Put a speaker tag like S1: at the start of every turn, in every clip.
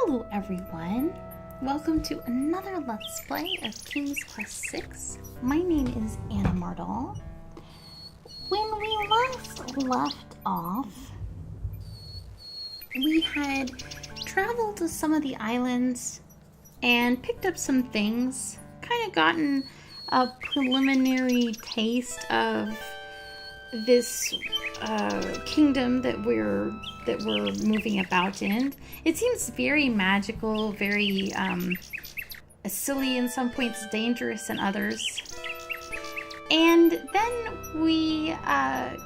S1: Hello everyone! Welcome to another Let's Play of King's Quest VI. My name is Anna Mardal. When we last left off, we had traveled to some of the islands and picked up some things, kind of gotten a preliminary taste of this kingdom that we're moving about in. It seems very magical, very silly in some points, dangerous in others. And then we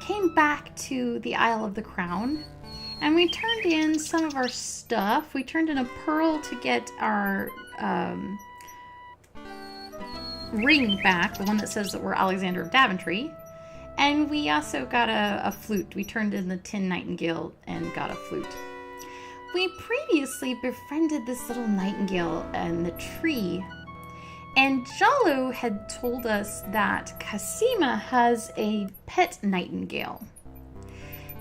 S1: came back to the Isle of the Crown, and we turned in some of our stuff. We turned in a pearl to get our ring back, the one that says that we're Alexander of Daventry. And we also got a flute. We turned in the Tin Nightingale and got a flute. We previously befriended this little nightingale in the tree. And Jalo had told us that Cassima has a pet nightingale.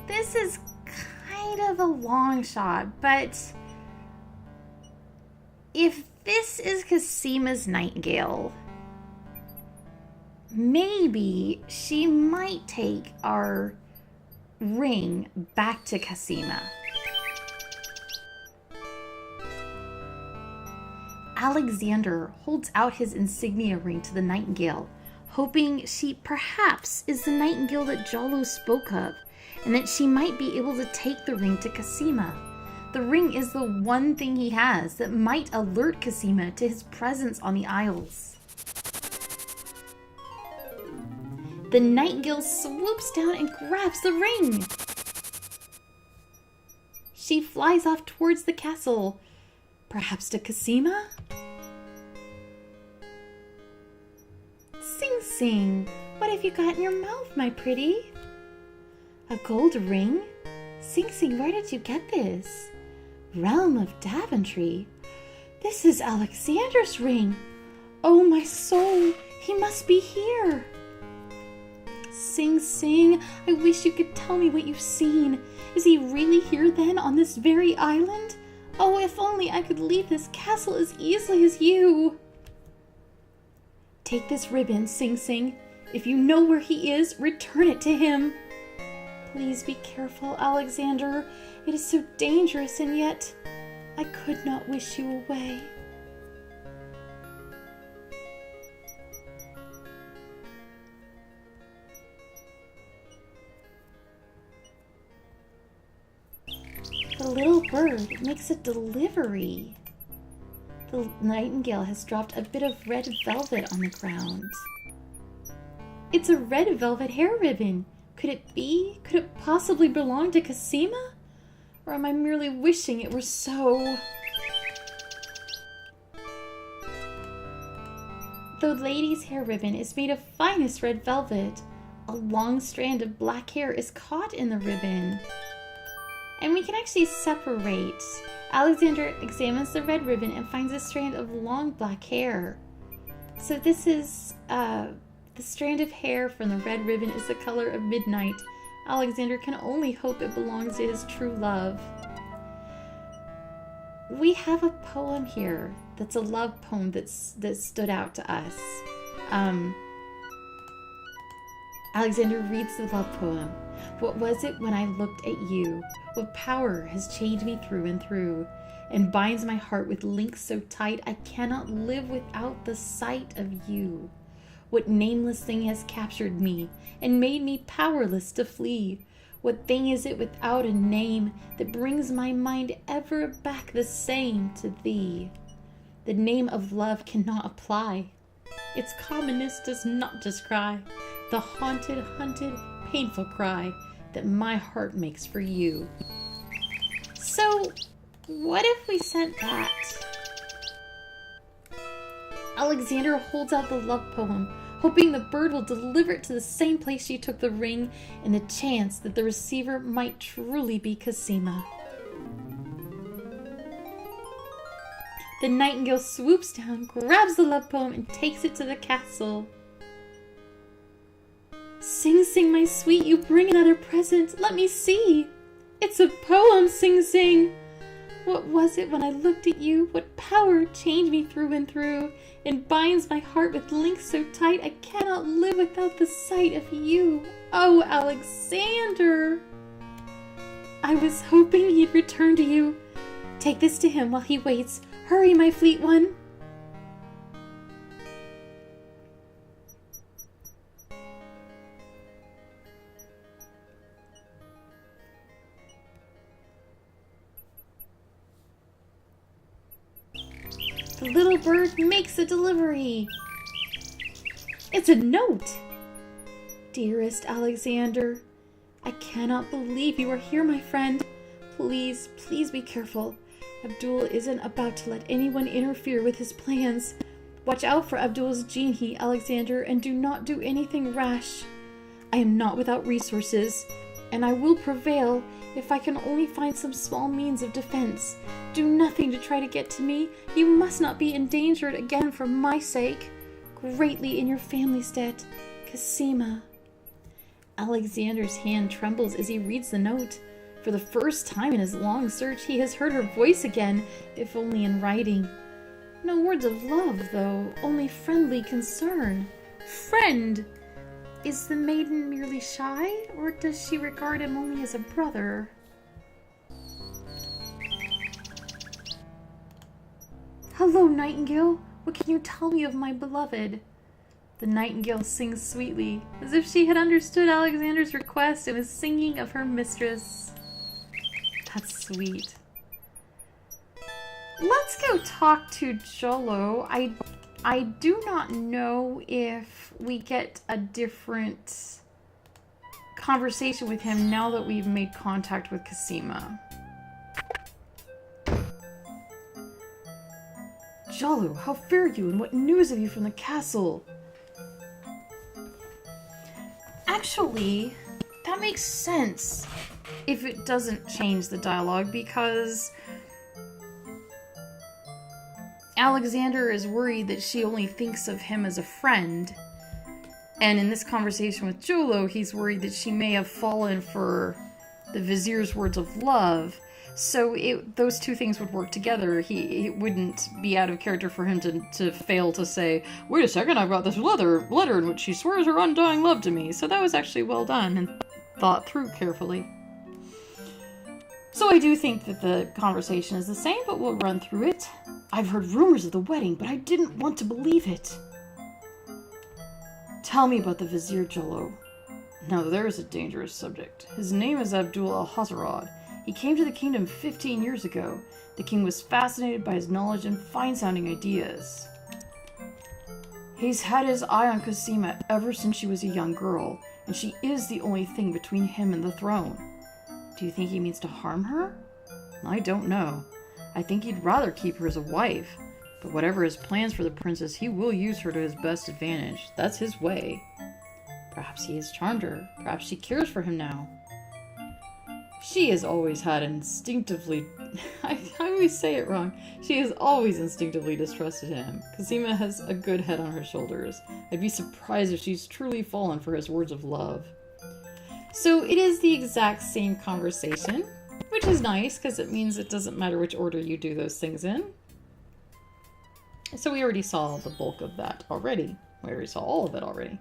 S1: This is kind of a long shot, but if this is Cassima's nightingale, maybe she might take our ring back to Cassima. Alexander holds out his insignia ring to the nightingale, hoping she perhaps is the nightingale that Jalo spoke of, and that she might be able to take the ring to Cassima. The ring is the one thing he has that might alert Cassima to his presence on the Isles. The nightingale swoops down and grabs the ring. She flies off towards the castle. Perhaps to Cassima? Sing Sing, what have you got in your mouth, my pretty? A gold ring? Sing Sing, where did you get this? Realm of Daventry. This is Alexander's ring. Oh, my soul, he must be here. Sing Sing, I wish you could tell me what you've seen. Is he really here then, on this very island? Oh, if only I could leave this castle as easily as you. Take this ribbon, Sing Sing. If you know where he is, return it to him. Please be careful, Alexander. It is so dangerous, and yet I could not wish you away. The little bird makes a delivery. The nightingale has dropped a bit of red velvet on the ground. It's a red velvet hair ribbon. Could it be? Could it possibly belong to Cassima? Or am I merely wishing it were so? The lady's hair ribbon is made of finest red velvet. A long strand of black hair is caught in the ribbon. And we can actually separate. Alexander examines the red ribbon and finds a strand of long black hair. So this is, the strand of hair from the red ribbon is the color of midnight. Alexander can only hope it belongs to his true love. We have a poem here that's a love poem that stood out to us. Alexander reads the love poem. What was it when I looked at you? What power has chained me through and through, and binds my heart with links so tight I cannot live without the sight of you? What nameless thing has captured me and made me powerless to flee? What thing is it without a name that brings my mind ever back the same to thee? The name of love cannot apply. Its commonness does not descry the haunted, hunted, painful cry that my heart makes for you. So, what if we sent that? Alexander holds out the love poem, hoping the bird will deliver it to the same place she took the ring, in the chance that the receiver might truly be Cassima. The nightingale swoops down, grabs the love poem, and takes it to the castle. Sing Sing, my sweet, you bring another present. Let me see. It's a poem, Sing Sing. What was it when I looked at you? What power changed me through and through and binds my heart with links so tight I cannot live without the sight of you? Oh, Alexander! I was hoping he'd return to you. Take this to him while he waits. Hurry, my fleet one. The little bird makes a delivery. It's a note. Dearest Alexander, I cannot believe you are here, my friend. Please, please be careful. Abdul isn't about to let anyone interfere with his plans. Watch out for Abdul's genie, Alexander, and do not do anything rash. I am not without resources, and I will prevail if I can only find some small means of defense. Do nothing to try to get to me. You must not be endangered again for my sake. Greatly in your family's debt, Cosima. Alexander's hand trembles as he reads the note. For the first time in his long search, he has heard her voice again, if only in writing. No words of love, though, only friendly concern. Friend! Is the maiden merely shy, or does she regard him only as a brother? Hello, Nightingale. What can you tell me of my beloved? The nightingale sings sweetly, as if she had understood Alexander's request and was singing of her mistress. That's sweet. Let's go talk to Jolo. I do not know if we get a different conversation with him now that we've made contact with Cosima. Jolo, how fare you, and what news have you from the castle? Actually, that makes sense if it doesn't change the dialogue, because Alexander is worried that she only thinks of him as a friend. And in this conversation with Jolo, he's worried that she may have fallen for the vizier's words of love. So those two things would work together. It wouldn't be out of character for him to fail to say, wait a second, I brought this letter in which she swears her undying love to me. So that was actually well done and thought through carefully. So I do think that the conversation is the same, but we'll run through it. I've heard rumors of the wedding, but I didn't want to believe it. Tell me about the Vizier Jolo. Now there's a dangerous subject. His name is Abdul al-Hazarad. He came to the kingdom 15 years ago. The king was fascinated by his knowledge and fine-sounding ideas. He's had his eye on Cosima ever since she was a young girl, and she is the only thing between him and the throne. Do you think he means to harm her? I don't know. I think he'd rather keep her as a wife, but whatever his plans for the princess, he will use her to his best advantage. That's his way. Perhaps he has charmed her. Perhaps she cares for him now. She has always had instinctively... I always say it wrong. She has always instinctively distrusted him. Cosima has a good head on her shoulders. I'd be surprised if she's truly fallen for his words of love. So it is the exact same conversation, which is nice because it means it doesn't matter which order you do those things in. So we already saw the bulk of that already. We already saw all of it already.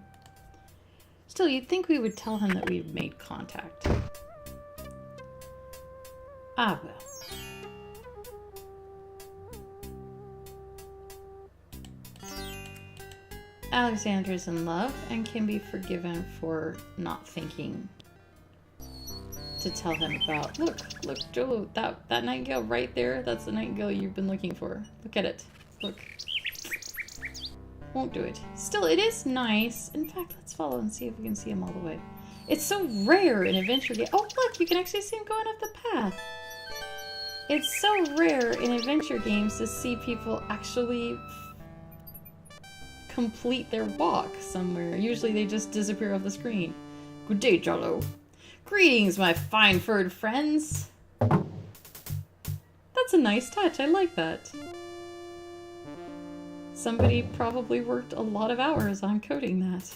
S1: Still, you'd think we would tell him that we've made contact. Ah, well. Alexander is in love and can be forgiven for not thinking to tell him about, look, Jolo, that nightingale right there, that's the nightingale you've been looking for. Look at it. Look. Won't do it. Still, it is nice. In fact, let's follow and see if we can see him all the way. It's so rare in adventure games. Oh, look, you can actually see him going up the path. It's so rare in adventure games to see people actually complete their walk somewhere. Usually they just disappear off the screen. Good day, Jolo. Greetings, my fine furred friends. That's a nice touch. I like that. Somebody probably worked a lot of hours on coding that.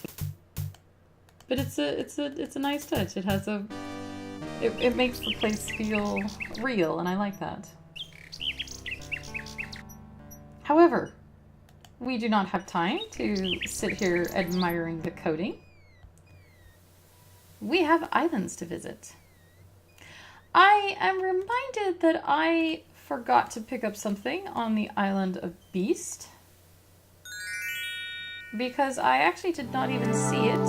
S1: But it's a nice touch. It has it makes the place feel real, and I like that.
S2: However, we do not have time to sit here admiring the coating. We have islands to visit. I am reminded that I forgot to pick up something on the island of Beast, because I actually did not even see it.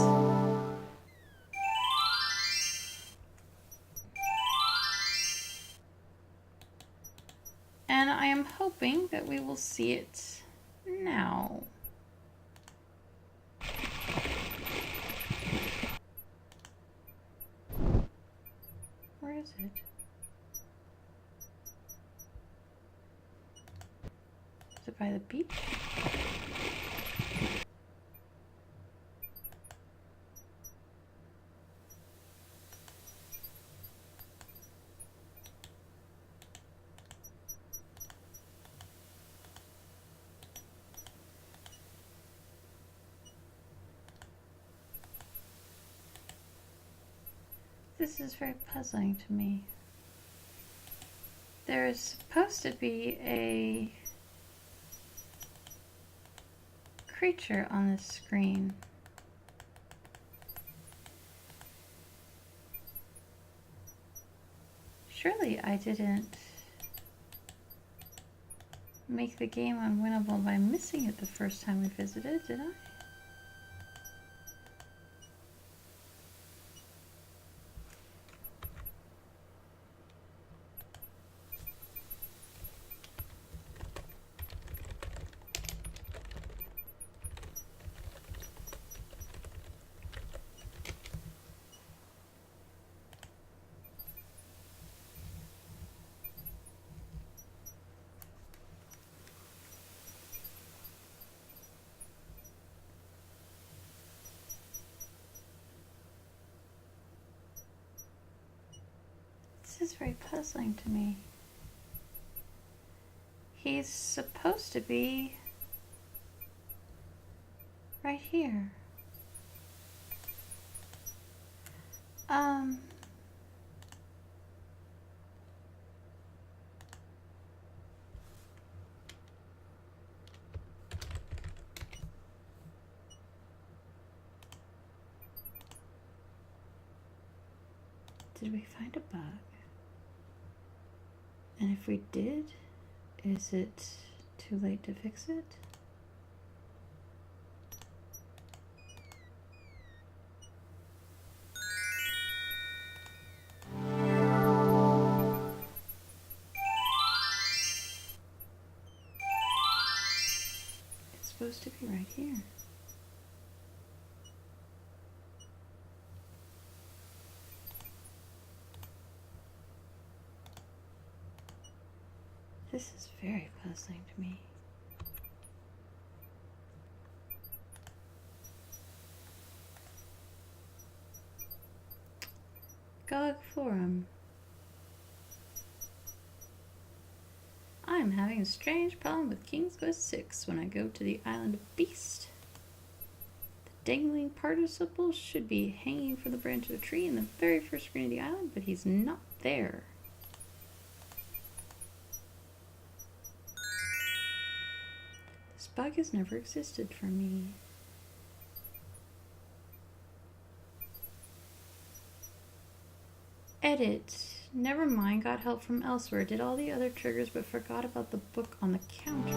S2: And I am hoping that we will see it now. Where is it? Is it by the beach? This is very puzzling to me. There is supposed to be a creature on this screen. Surely I didn't make the game unwinnable by missing it the first time we visited, did I? This is very puzzling to me. He's supposed to be right here. Did we find a bug? And if we did, is it too late to fix it? It's supposed to be right here. This is very puzzling to me. GOG Forum. I'm having a strange problem with King's Quest VI when I go to the Island of Beast. The dangling participle should be hanging from the branch of a tree in the very first screen of the island, but he's not there. This bug has never existed for me. Edit. Never mind, got help from elsewhere. Did all the other triggers but forgot about the book on the counter.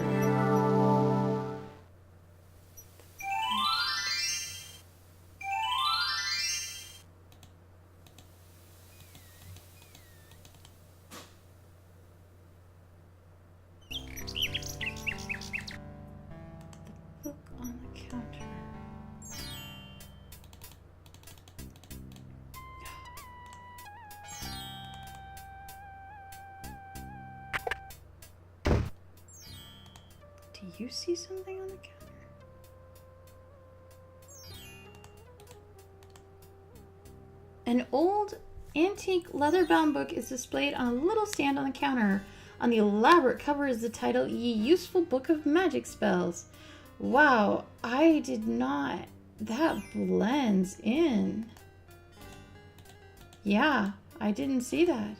S2: The book on the counter. Do you see something on the counter? An old antique leather-bound book is displayed on a little stand on the counter. On the elaborate cover is the title, Ye Useful Book of Magic Spells. Wow, I did not... That blends in. Yeah, I didn't see that.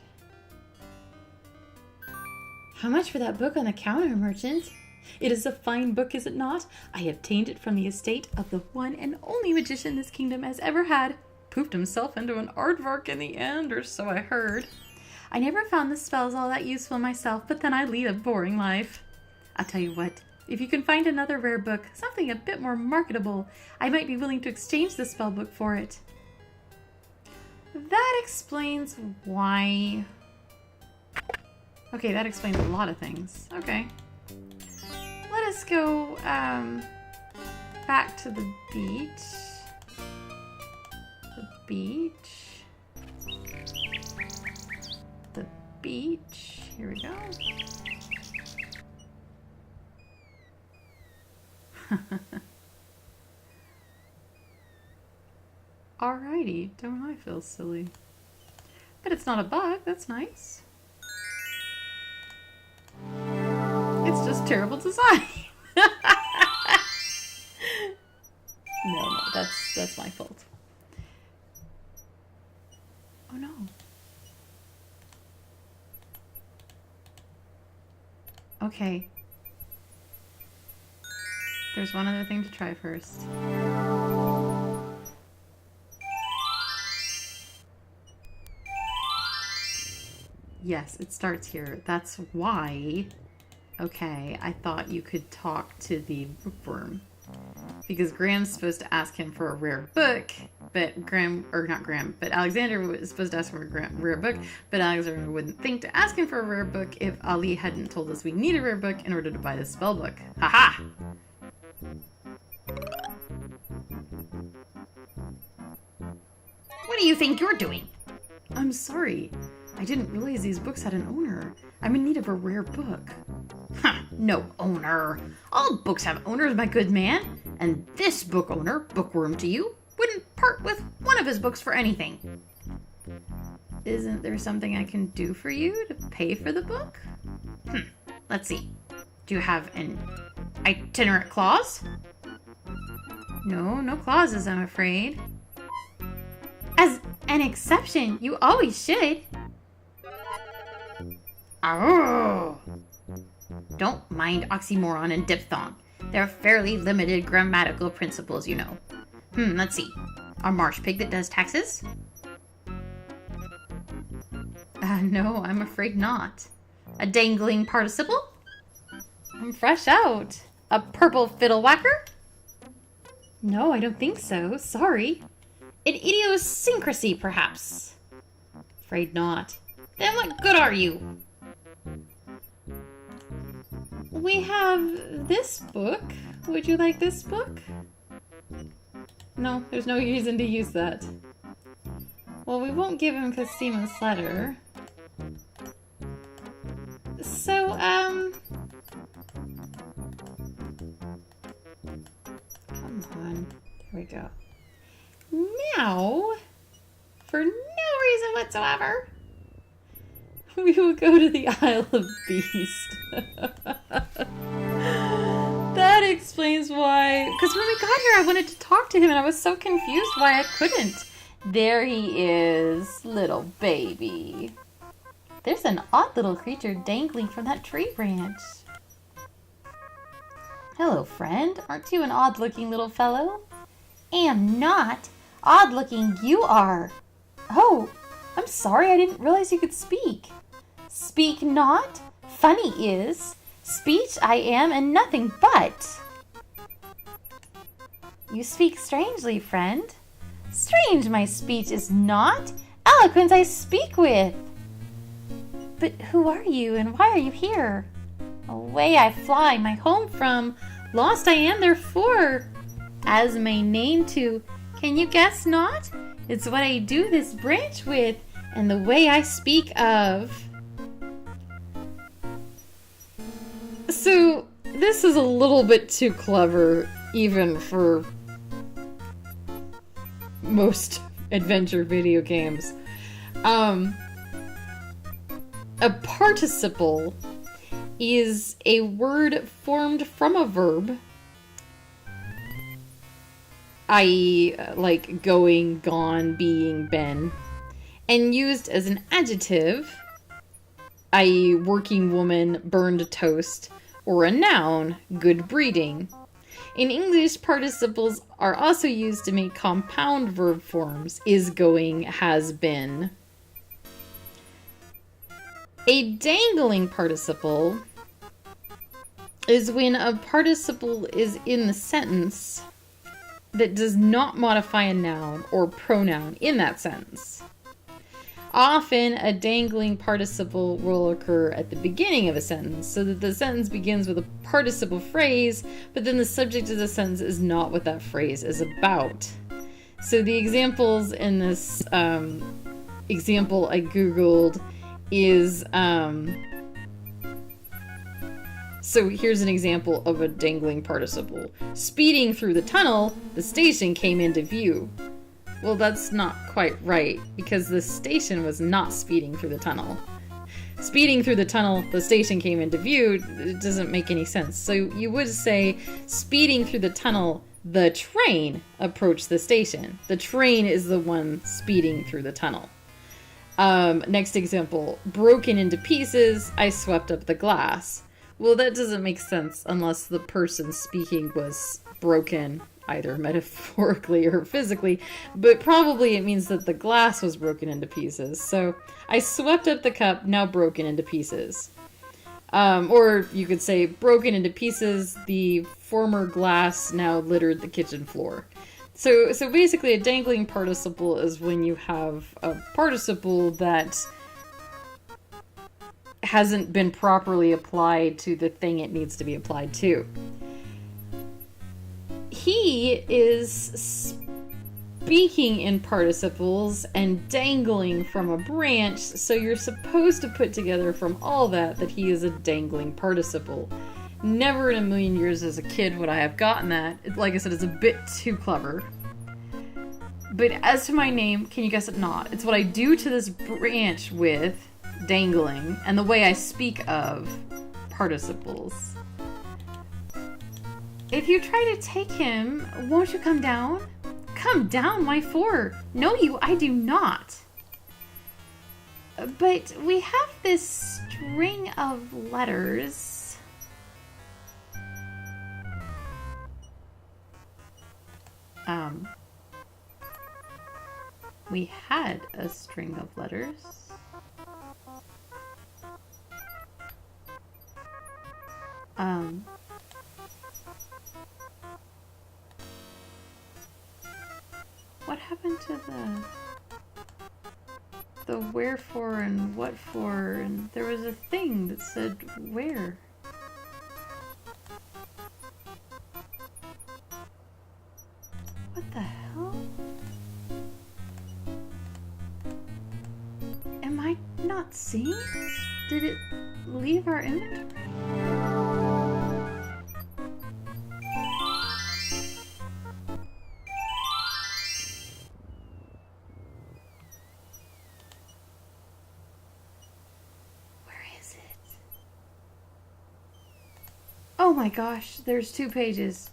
S2: How much for that book on the counter, merchant? It is a fine book, is it not? I obtained it from the estate of the one and only magician this kingdom has ever had. Poofed himself into an aardvark in the end, or so I heard. I never found the spells all that useful myself, but then I lead a boring life. I'll tell you what, if you can find another rare book, something a bit more marketable, I might be willing to exchange the spell book for it. That explains why... Okay, that explains a lot of things. Okay. Let us go back to the beach. The beach. The beach. Here we go. Alrighty, don't I feel silly? But it's not a bug, that's nice. It's just terrible design. No, that's my fault. Oh no. Okay. There's one other thing to try first. Yes, it starts here. That's why. Okay, I thought you could talk to the bookworm. Because Graham's supposed to ask him for a rare book, but Alexander was supposed to ask for a rare book, but Alexander wouldn't think to ask him for a rare book if Ali hadn't told us we need a rare book in order to buy the spell book. Haha!
S1: What do you think you're doing?
S2: I'm sorry. I didn't realize these books had an owner. I'm in need of a rare book.
S1: Huh, no owner. All books have owners, my good man. And this book owner, bookworm to you, wouldn't part with one of his books for anything.
S2: Isn't there something I can do for you to pay for the book?
S1: Let's see. Do you have an itinerant clause?
S2: No clauses, I'm afraid.
S1: As an exception, you always should. Oh! Don't mind oxymoron and diphthong. They're fairly limited grammatical principles, you know. Let's see. A marsh pig that does taxes?
S2: No, I'm afraid not.
S1: A dangling participle?
S2: I'm fresh out.
S1: A purple fiddle whacker?
S2: No, I don't think so. Sorry.
S1: An idiosyncrasy, perhaps?
S2: Afraid not.
S1: Then what good are you?
S2: We have this book. Would you like this book? No, there's no reason to use that. Well, we won't give him Cosima's letter. So, come on. There we go. Now, for no reason whatsoever, we will go to the Isle of Beast. That explains why. Because when we got here, I wanted to talk to him, and I was so confused why I couldn't. There he is, little baby. There's an odd little creature dangling from that tree branch. Hello, friend. Aren't you an odd-looking little fellow?
S1: Am not. Odd-looking you are.
S2: Oh, I'm sorry. I didn't realize you could speak.
S1: Speak not? Funny is. Speech I am and nothing but.
S2: You speak strangely, friend.
S1: Strange my speech is not. Eloquence I speak with.
S2: But who are you and why are you here?
S1: Away I fly, my home from. Lost I am therefore. As my name to. Can you guess not? It's what I do this branch with, and the way I speak of.
S2: So, this is a little bit too clever, even for most adventure video games. A participle is a word formed from a verb, i.e., like going, gone, being, been, and used as an adjective, i.e., working woman, burned toast, or a noun, good breeding. In English, participles are also used to make compound verb forms, is going, has been. A dangling participle is when a participle is in the sentence that does not modify a noun or pronoun in that sentence. Often, a dangling participle will occur at the beginning of a sentence, so that the sentence begins with a participle phrase, but then the subject of the sentence is not what that phrase is about. So the examples in this example I googled is... So here's an example of a dangling participle. Speeding through the tunnel, the station came into view. Well, that's not quite right, because the station was not speeding through the tunnel. Speeding through the tunnel, the station came into view, it doesn't make any sense. So you would say, speeding through the tunnel, the train approached the station. The train is the one speeding through the tunnel. Next example, broken into pieces, I swept up the glass. Well, that doesn't make sense unless the person speaking was broken, either metaphorically or physically, but probably it means that the glass was broken into pieces. So, I swept up the cup, now broken into pieces. Or you could say, broken into pieces, the former glass now littered the kitchen floor. So basically a dangling participle is when you have a participle that hasn't been properly applied to the thing it needs to be applied to. He is speaking in participles and dangling from a branch, so you're supposed to put together from all that he is a dangling participle. Never in a million years as a kid would I have gotten that. Like I said, it's a bit too clever. But as to my name, can you guess it not? It's what I do to this branch with dangling, and the way I speak of participles. If you try to take him, won't you come down? Come down, why for? No, I do not. But we have this string of letters. We had a string of letters. What happened to the wherefore and what for, and there was a thing that said where. What the hell? Am I not seeing it? Did it leave our inventory? Oh my gosh, there's 2 pages.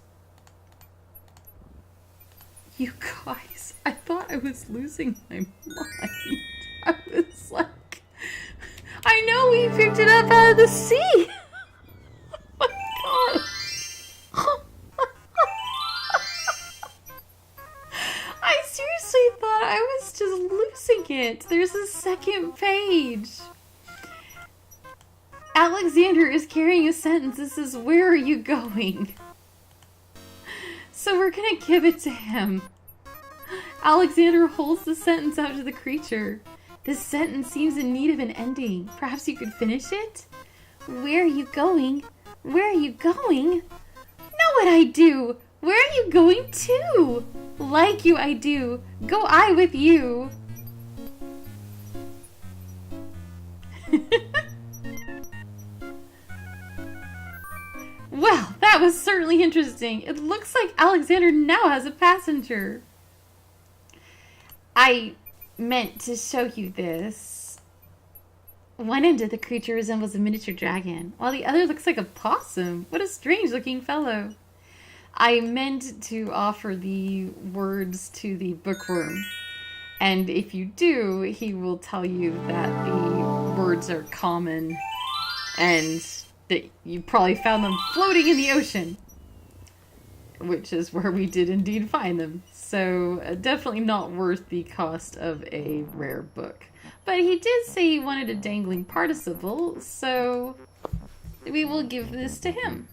S2: You guys, I thought I was losing my mind. I was like, I know we picked it up out of the sea. Oh my god. I seriously thought I was just losing it. There's a 2nd page. Alexander is carrying a sentence. This is, where are you going? So we're gonna give it to him. Alexander holds the sentence out to the creature. This sentence seems in need of an ending. Perhaps you could finish it? Where are you going? Where are you going? Know what I do? Where are you going to? Like you I do. Go I with you. Well, that was certainly interesting. It looks like Alexander now has a passenger. I meant to show you this. One end of the creature resembles a miniature dragon, while the other looks like a possum. What a strange looking fellow. I meant to offer the words to the bookworm. And if you do, he will tell you that the words are common and that you probably found them floating in the ocean, which is where we did indeed find them. So definitely not worth the cost of a rare book. But he did say he wanted a dangling participle, so we will give this to him.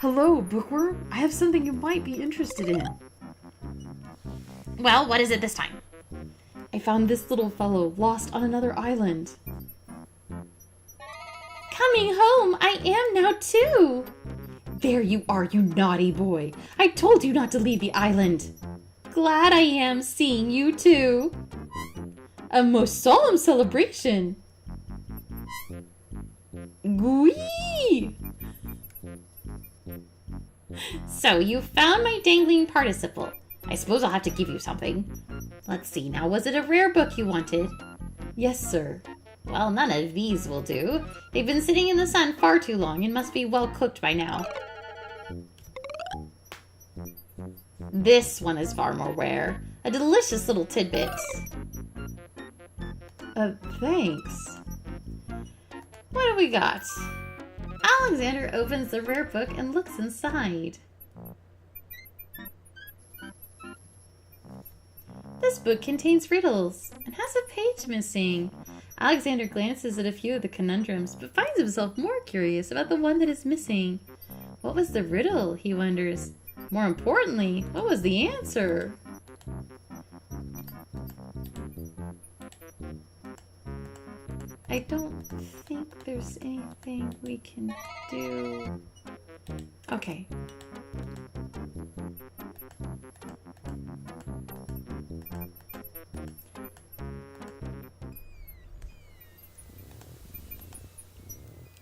S2: Hello, Bookworm. I have something you might be interested in.
S1: Well, what is it this time?
S2: I found this little fellow lost on another island.
S1: Coming home, I am now too.
S2: There you are, you naughty boy. I told you not to leave the island.
S1: Glad I am seeing you too.
S2: A most solemn celebration. Gui!
S1: So you found my dangling participle. I suppose I'll have to give you something. Let's see, now was it a rare book you wanted?
S2: Yes, sir.
S1: Well, none of these will do. They've been sitting in the sun far too long and must be well cooked by now. This one is far more rare. A delicious little tidbit.
S2: Thanks.
S1: What have we got? Alexander opens the rare book and looks inside. This book contains riddles and has a page missing. Alexander glances at a few of the conundrums, but finds himself more curious about the one that is missing. What was the riddle, he wonders. More importantly, what was the answer? I don't think there's anything we can do. Okay.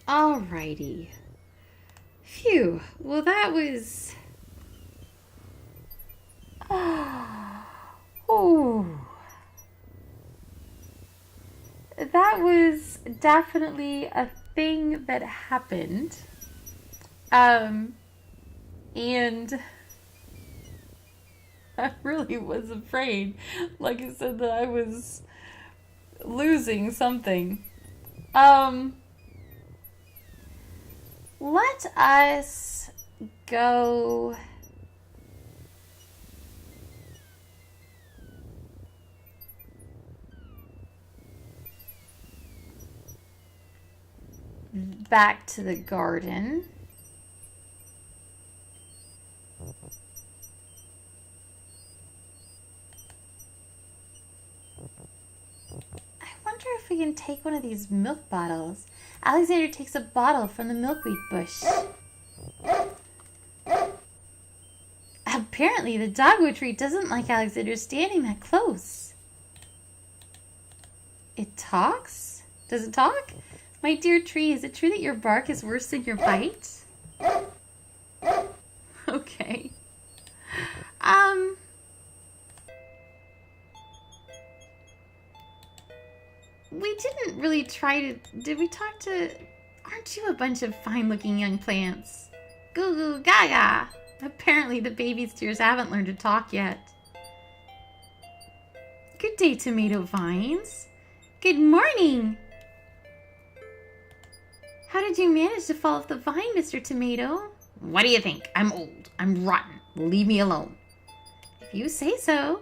S1: Alrighty. Phew. Well, that was... Oh. That was definitely a thing that happened. And I really was afraid, like I said, that I was losing something. Let us go back to the garden. I wonder if we can take one of these milk bottles. Alexander takes a bottle from the milkweed bush. Apparently, the dogwood tree doesn't like Alexander standing that close. It talks? Does it talk? My dear tree, is it true that your bark is worse than your bite? Okay. We didn't really try to... Did we talk to... Aren't you a bunch of fine-looking young plants? Goo goo gaga! Apparently the baby steers haven't learned to talk yet. Good day, tomato vines. Good morning! How did you manage to fall off the vine, Mr. Tomato? What do you think? I'm old. I'm rotten. Leave me alone. If you say so.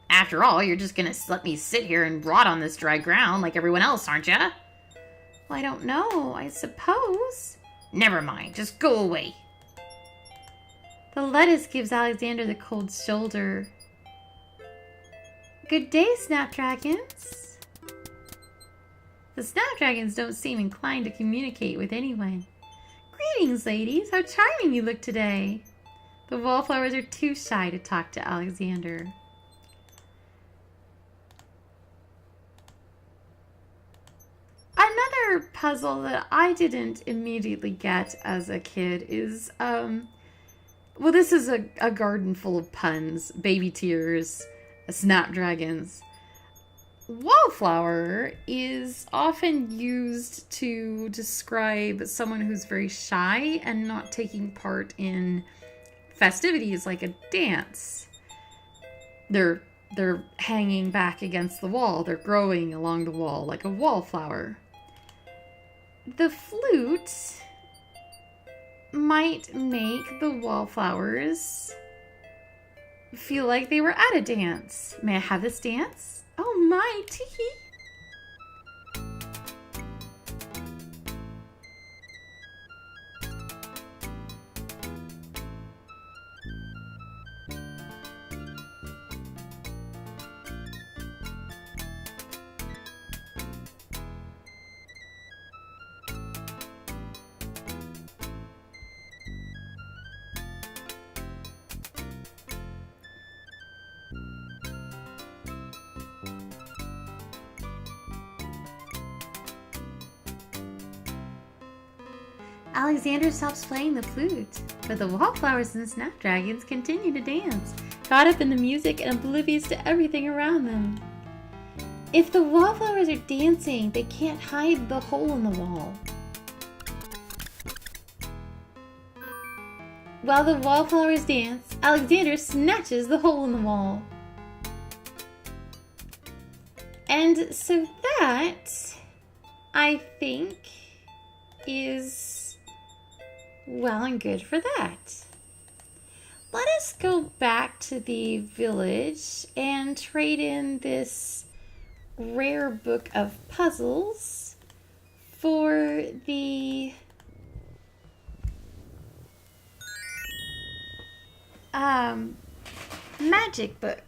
S1: After all, you're just gonna let me sit here and rot on this dry ground like everyone else, aren't ya? Well, I don't know. I suppose. Never mind. Just go away. The lettuce gives Alexander the cold shoulder. Good day, snapdragons. The snapdragons don't seem inclined to communicate with anyone. Greetings, ladies. How charming you look today. The wallflowers are too shy to talk to Alexander. Another puzzle that I didn't immediately get as a kid is, well, this is a garden full of puns, baby tears, snapdragons. Wallflower is often used to describe someone who's very shy and not taking part in festivities like a dance. They're hanging back against the wall. They're growing along the wall like a wallflower. The flute
S2: might make the wallflowers feel like they were at a dance. May I have this dance? Oh my, tee. Alexander stops playing the flute, but the wallflowers and snapdragons continue to dance, caught up in the music and oblivious to everything around them. If the wallflowers are dancing, they can't hide the hole in the wall. While the wallflowers dance, Alexander snatches the hole in the wall. And so that, I think, is well and good for that. Let us go back to the village and trade in this rare book of puzzles for the magic book.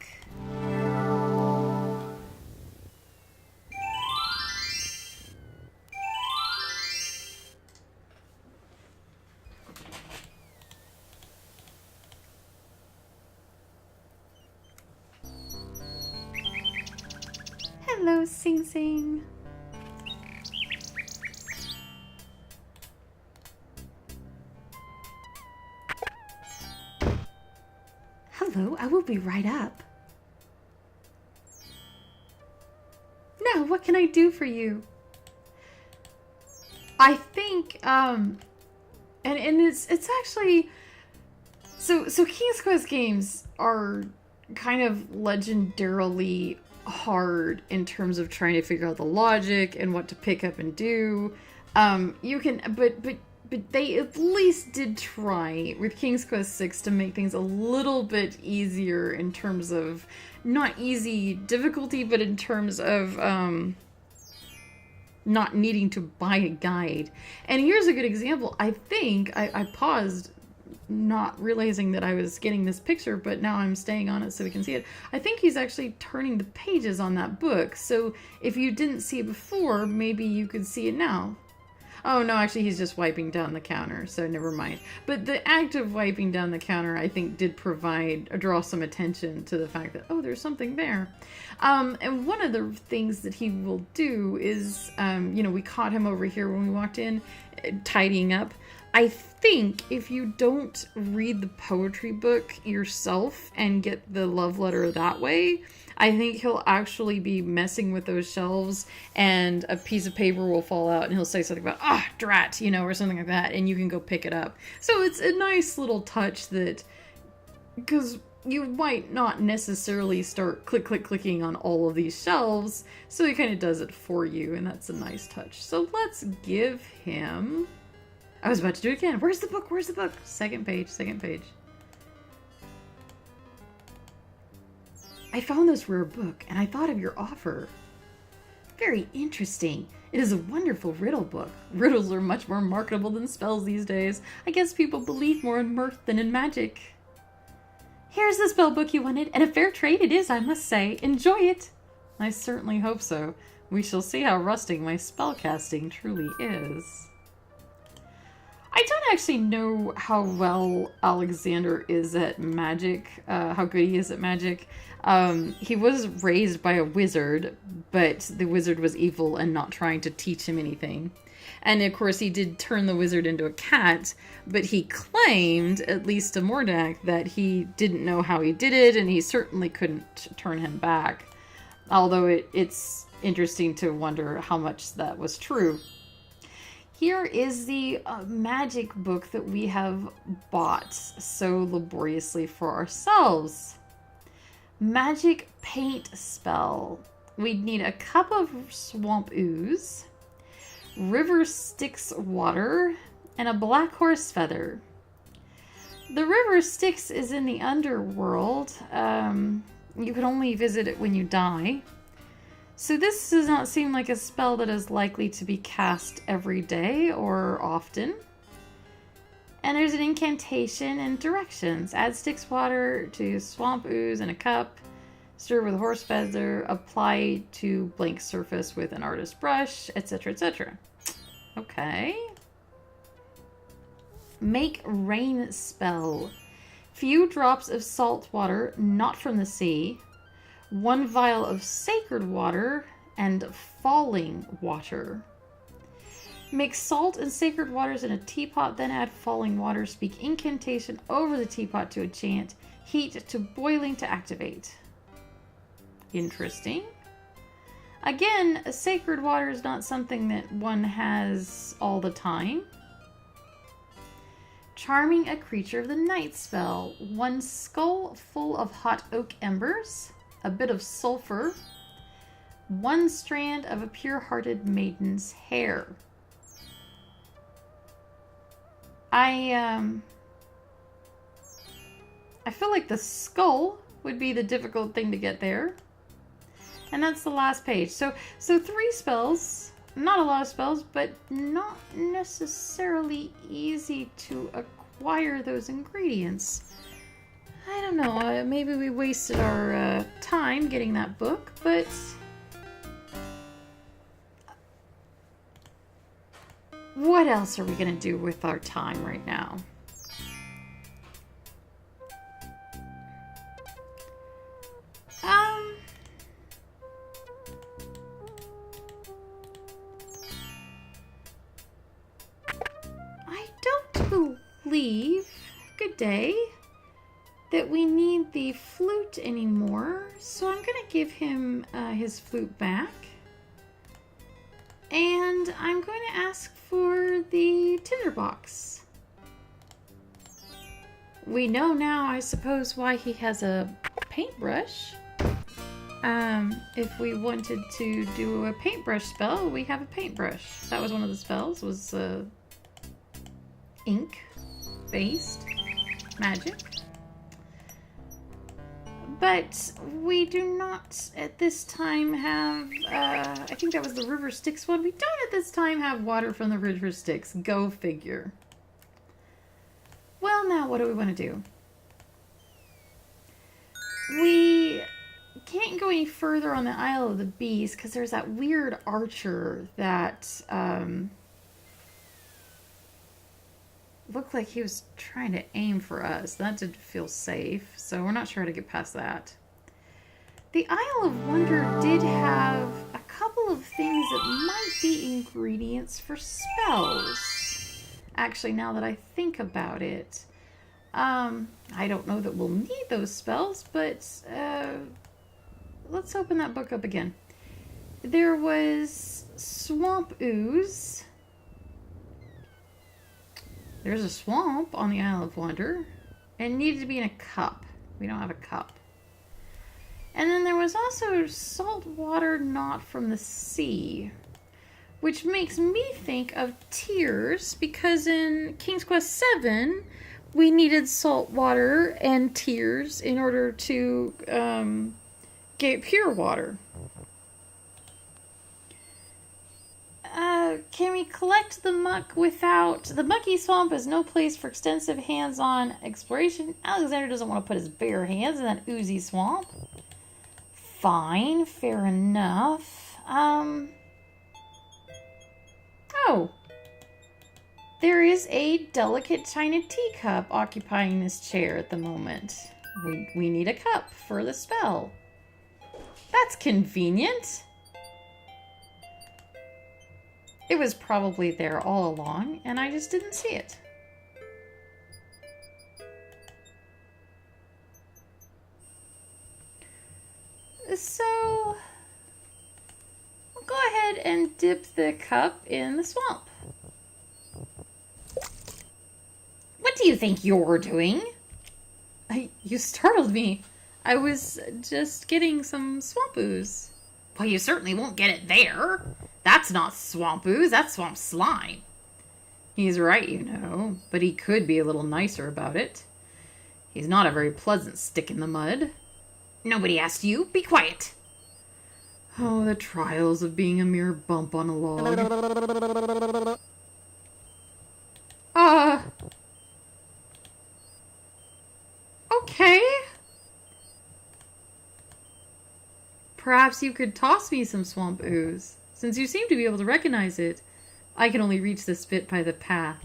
S2: Hello, Sing Sing. Hello, I will be right up. Now, what can I do for you? I think, and it's actually, so King's Quest games are kind of legendarily hard in terms of trying to figure out the logic and what to pick up and do. You can, but they at least did try with King's Quest 6 to make things a little bit easier in terms of not easy difficulty, but in terms of not needing to buy a guide. And here's a good example. I think I paused, not realizing that I was getting this picture, but now I'm staying on it so we can see it. I think he's actually turning the pages on that book. So if you didn't see it before, maybe you could see it now. Oh no, actually he's just wiping down the counter, so never mind. But the act of wiping down the counter, I think, did draw some attention to the fact that, oh, there's something there. And one of the things that he will do is, we caught him over here when we walked in, tidying up. I think if you don't read the poetry book yourself and get the love letter that way, I think he'll actually be messing with those shelves and a piece of paper will fall out and he'll say something about, drat, or something like that, and you can go pick it up. So it's a nice little touch that, because you might not necessarily start clicking on all of these shelves, so he kind of does it for you, and that's a nice touch. So let's give him... I was about to do it again. Where's the book? Where's the book? Second page. I found this rare book, and I thought of your offer. Very interesting. It is a wonderful riddle book. Riddles are much more marketable than spells these days. I guess people believe more in mirth than in magic. Here's the spell book you wanted, and a fair trade it is, I must say. Enjoy it. I certainly hope so. We shall see how rusting my spellcasting truly is. I don't actually know how well Alexander is at magic, how good he is at magic. He was raised by a wizard, but the wizard was evil and not trying to teach him anything. And of course he did turn the wizard into a cat, but he claimed, at least to Mordak, that he didn't know how he did it, and he certainly couldn't turn him back. Although it's interesting to wonder how much that was true. Here is the magic book that we have bought so laboriously for ourselves. Magic paint spell. We'd need a cup of swamp ooze, river Styx water, and a black horse feather. The river Styx is in the underworld. You can only visit it when you die. So this does not seem like a spell that is likely to be cast every day or often. And there's an incantation and directions. Add Styx water to swamp ooze in a cup. Stir with a horse feather. Apply to blank surface with an artist brush, etc., etc. Okay. Make rain spell. Few drops of salt water, not from the sea. 1 vial of sacred water and falling water. Mix salt and sacred waters in a teapot, then add falling water. Speak incantation over the teapot to a chant. Heat to boiling to activate. Interesting. Again, sacred water is not something that one has all the time. Charming a creature of the night spell. 1 skull full of hot oak embers. A bit of sulfur. 1 strand of a pure-hearted maiden's hair. I feel like the skull would be the difficult thing to get there. And that's the last page. So 3 spells. Not a lot of spells, but not necessarily easy to acquire those ingredients. I don't know, maybe we wasted our time getting that book, but what else are we going to do with our time right now? I don't believe, good day, that we need the flute anymore, so I'm going to give him his flute back. And I'm going to ask for the tinderbox. We know now, I suppose, why he has a paintbrush. If we wanted to do a paintbrush spell, we have a paintbrush. That was one of the spells, was ink-based magic. But we do not at this time have, I think that was the River Styx one. We don't at this time have water from the River Styx. Go figure. Well, now what do we want to do? We can't go any further on the Isle of the Bees because there's that weird archer that looked like he was trying to aim for us. That didn't feel safe, so we're not sure how to get past that. The Isle of Wonder did have a couple of things that might be ingredients for spells. Actually, now that I think about it, I don't know that we'll need those spells, but let's open that book up again. There was swamp ooze. There's a swamp on the Isle of Wonder. It needed to be in a cup. We don't have a cup. And then there was also salt water not from the sea, which makes me think of tears, because in King's Quest VII, we needed salt water and tears in order to get pure water. Can we collect the muck without... The mucky swamp is no place for extensive hands-on exploration. Alexander doesn't want to put his bare hands in that oozy swamp. Fine, fair enough. Oh. There is a delicate china teacup occupying this chair at the moment. We need a cup for the spell. That's convenient. It was probably there all along, and I just didn't see it. So, we'll go ahead and dip the cup in the swamp. What do you think you're doing? You startled me. I was just getting some swamp ooze. Well, you certainly won't get it there. That's not swamp ooze, that's swamp slime. He's right, you know, but he could be a little nicer about it. He's not a very pleasant stick in the mud. Nobody asked you. Be quiet. Oh, the trials of being a mere bump on a log. Okay. Perhaps you could toss me some swamp ooze. Since you seem to be able to recognize it, I can only reach this bit by the path.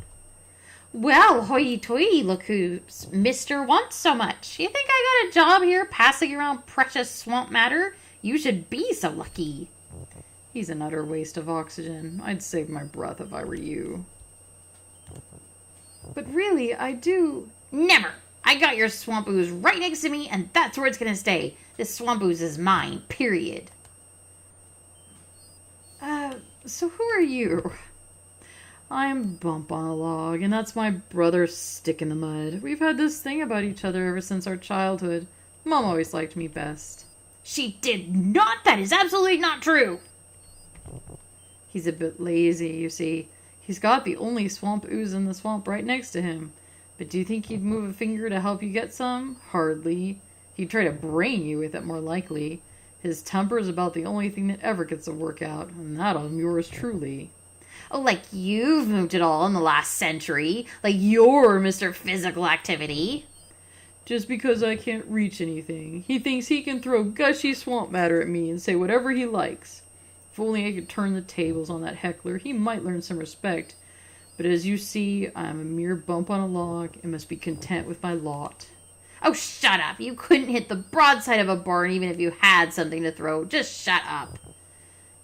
S2: Well, hoity-toity, look who's Mr. Wants so much. You think I got a job here passing around precious swamp matter? You should be so lucky. He's an utter waste of oxygen. I'd save my breath if I were you. But really, I do... Never! I got your swamp ooze right next to me, and that's where it's gonna stay. This swamp ooze is mine, period. So who are you? I'm Bump on a Log, and that's my brother Stick in the Mud. We've had this thing about each other ever since our childhood. Mom always liked me best. She did not! That is absolutely not true! He's a bit lazy, you see. He's got the only swamp ooze in the swamp right next to him. But do you think he'd move a finger to help you get some? Hardly. He'd try to brain you with it, more likely. His temper is about the only thing that ever gets a workout, and that on yours truly. Oh, like you've moved it all in the last century. Like you're Mr. Physical Activity. Just because I can't reach anything. He thinks he can throw gushy swamp matter at me and say whatever he likes. If only I could turn the tables on that heckler, he might learn some respect. But as you see, I am a mere bump on a log and must be content with my lot. Oh, shut up! You couldn't hit the broadside of a barn even if you had something to throw. Just shut up.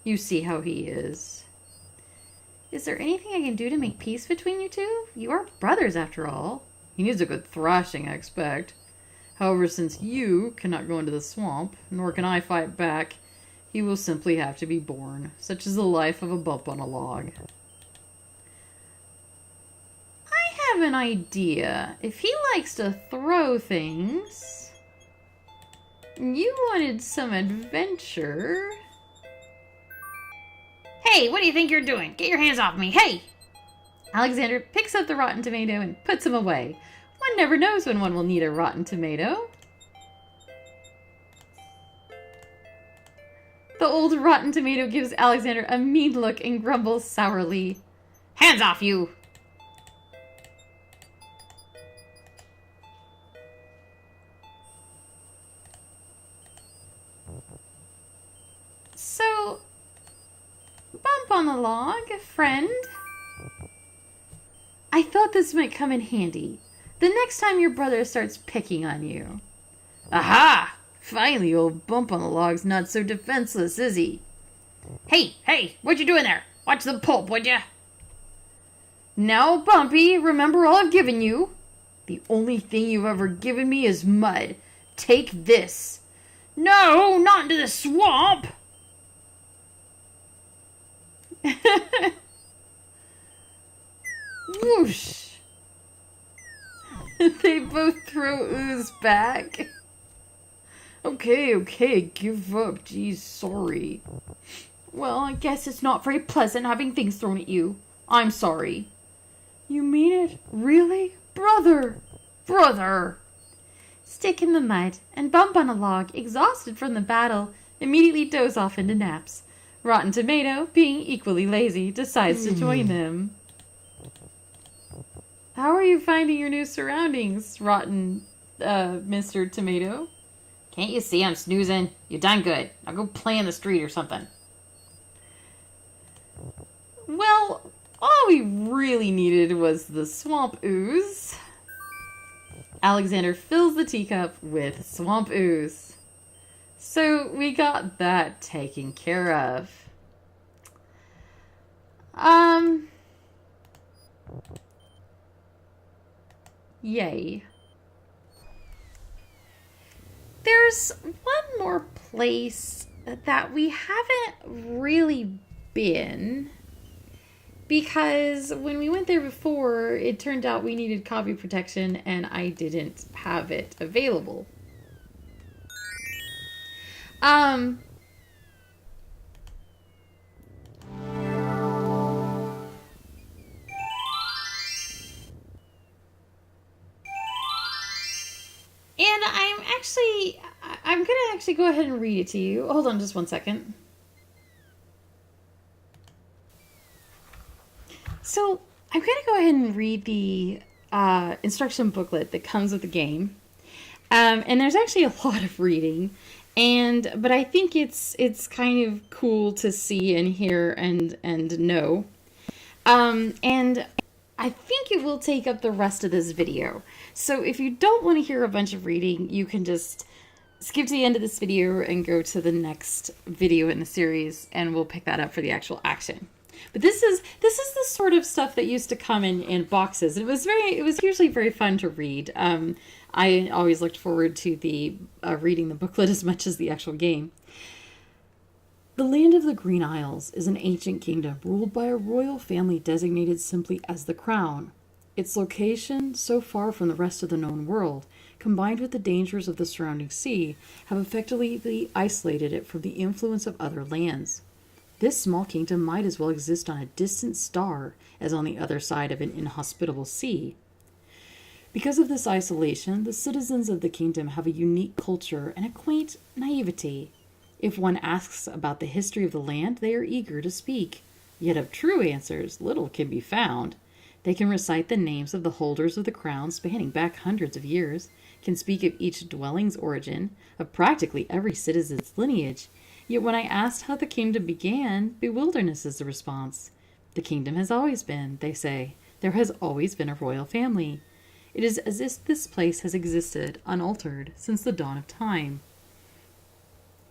S2: You see how he is. Is there anything I can do to make peace between you two? You are brothers, after all. He needs a good thrashing, I expect. However, since you cannot go into the swamp, nor can I fight back, he will simply have to be born. Such is the life of a bump on a log. I have an idea. If he likes to throw things, you wanted some adventure. Hey, what do you think you're doing? Get your hands off me, hey! Alexander picks up the rotten tomato and puts him away. One never knows when one will need a rotten tomato. The old rotten tomato gives Alexander a mean look and grumbles sourly. Hands off, you! So, bump on the log, friend. I thought this might come in handy. The next time your brother starts picking on you. Aha! Finally, old bump on the log's not so defenseless, is he? Hey, what you doing there? Watch the pulp, would ya? Now, Bumpy, remember all I've given you? The only thing you've ever given me is mud. Take this. No, not into the swamp! Whoosh! They both throw ooze back. Okay, give up. Geez, sorry. Well, I guess it's not very pleasant having things thrown at you. I'm sorry. You mean it? Really? Brother! Stick in the mud and Bump on a Log, exhausted from the battle, immediately doze off into naps. Rotten Tomato, being equally lazy, decides to join them. How are you finding your new surroundings, Rotten, Mr. Tomato? Can't you see I'm snoozing? You done good. Now go play in the street or something. Well, all we really needed was the swamp ooze. Alexander fills the teacup with swamp ooze. So we got that taken care of. Yay. There's one more place that we haven't really been, because when we went there before, it turned out we needed copy protection and I didn't have it available. actually go ahead and read it to you. Hold on just one second. So I'm going to go ahead and read the instruction booklet that comes with the game. And there's actually a lot of reading. But I think it's kind of cool to see and hear and know. And I think it will take up the rest of this video. So if you don't want to hear a bunch of reading, you can just skip to the end of this video and go to the next video in the series, and we'll pick that up for the actual action. But this is the sort of stuff that used to come in boxes. It was usually very fun to read. I always looked forward to the reading the booklet as much as the actual game. The land of the Green Isles is an ancient kingdom ruled by a royal family designated simply as the Crown. Its location, so far from the rest of the known world, combined with the dangers of the surrounding sea, have effectively isolated it from the influence of other lands. This small kingdom might as well exist on a distant star as on the other side of an inhospitable sea. Because of this isolation, the citizens of the kingdom have a unique culture and a quaint naivety. If one asks about the history of the land, they are eager to speak. Yet of true answers, little can be found. They can recite the names of the holders of the crown spanning back hundreds of years, can speak of each dwelling's origin, of practically every citizen's lineage. Yet when I asked how the kingdom began, bewilderness is the response. The kingdom has always been, they say. There has always been a royal family. It is as if this place has existed, unaltered, since the dawn of time.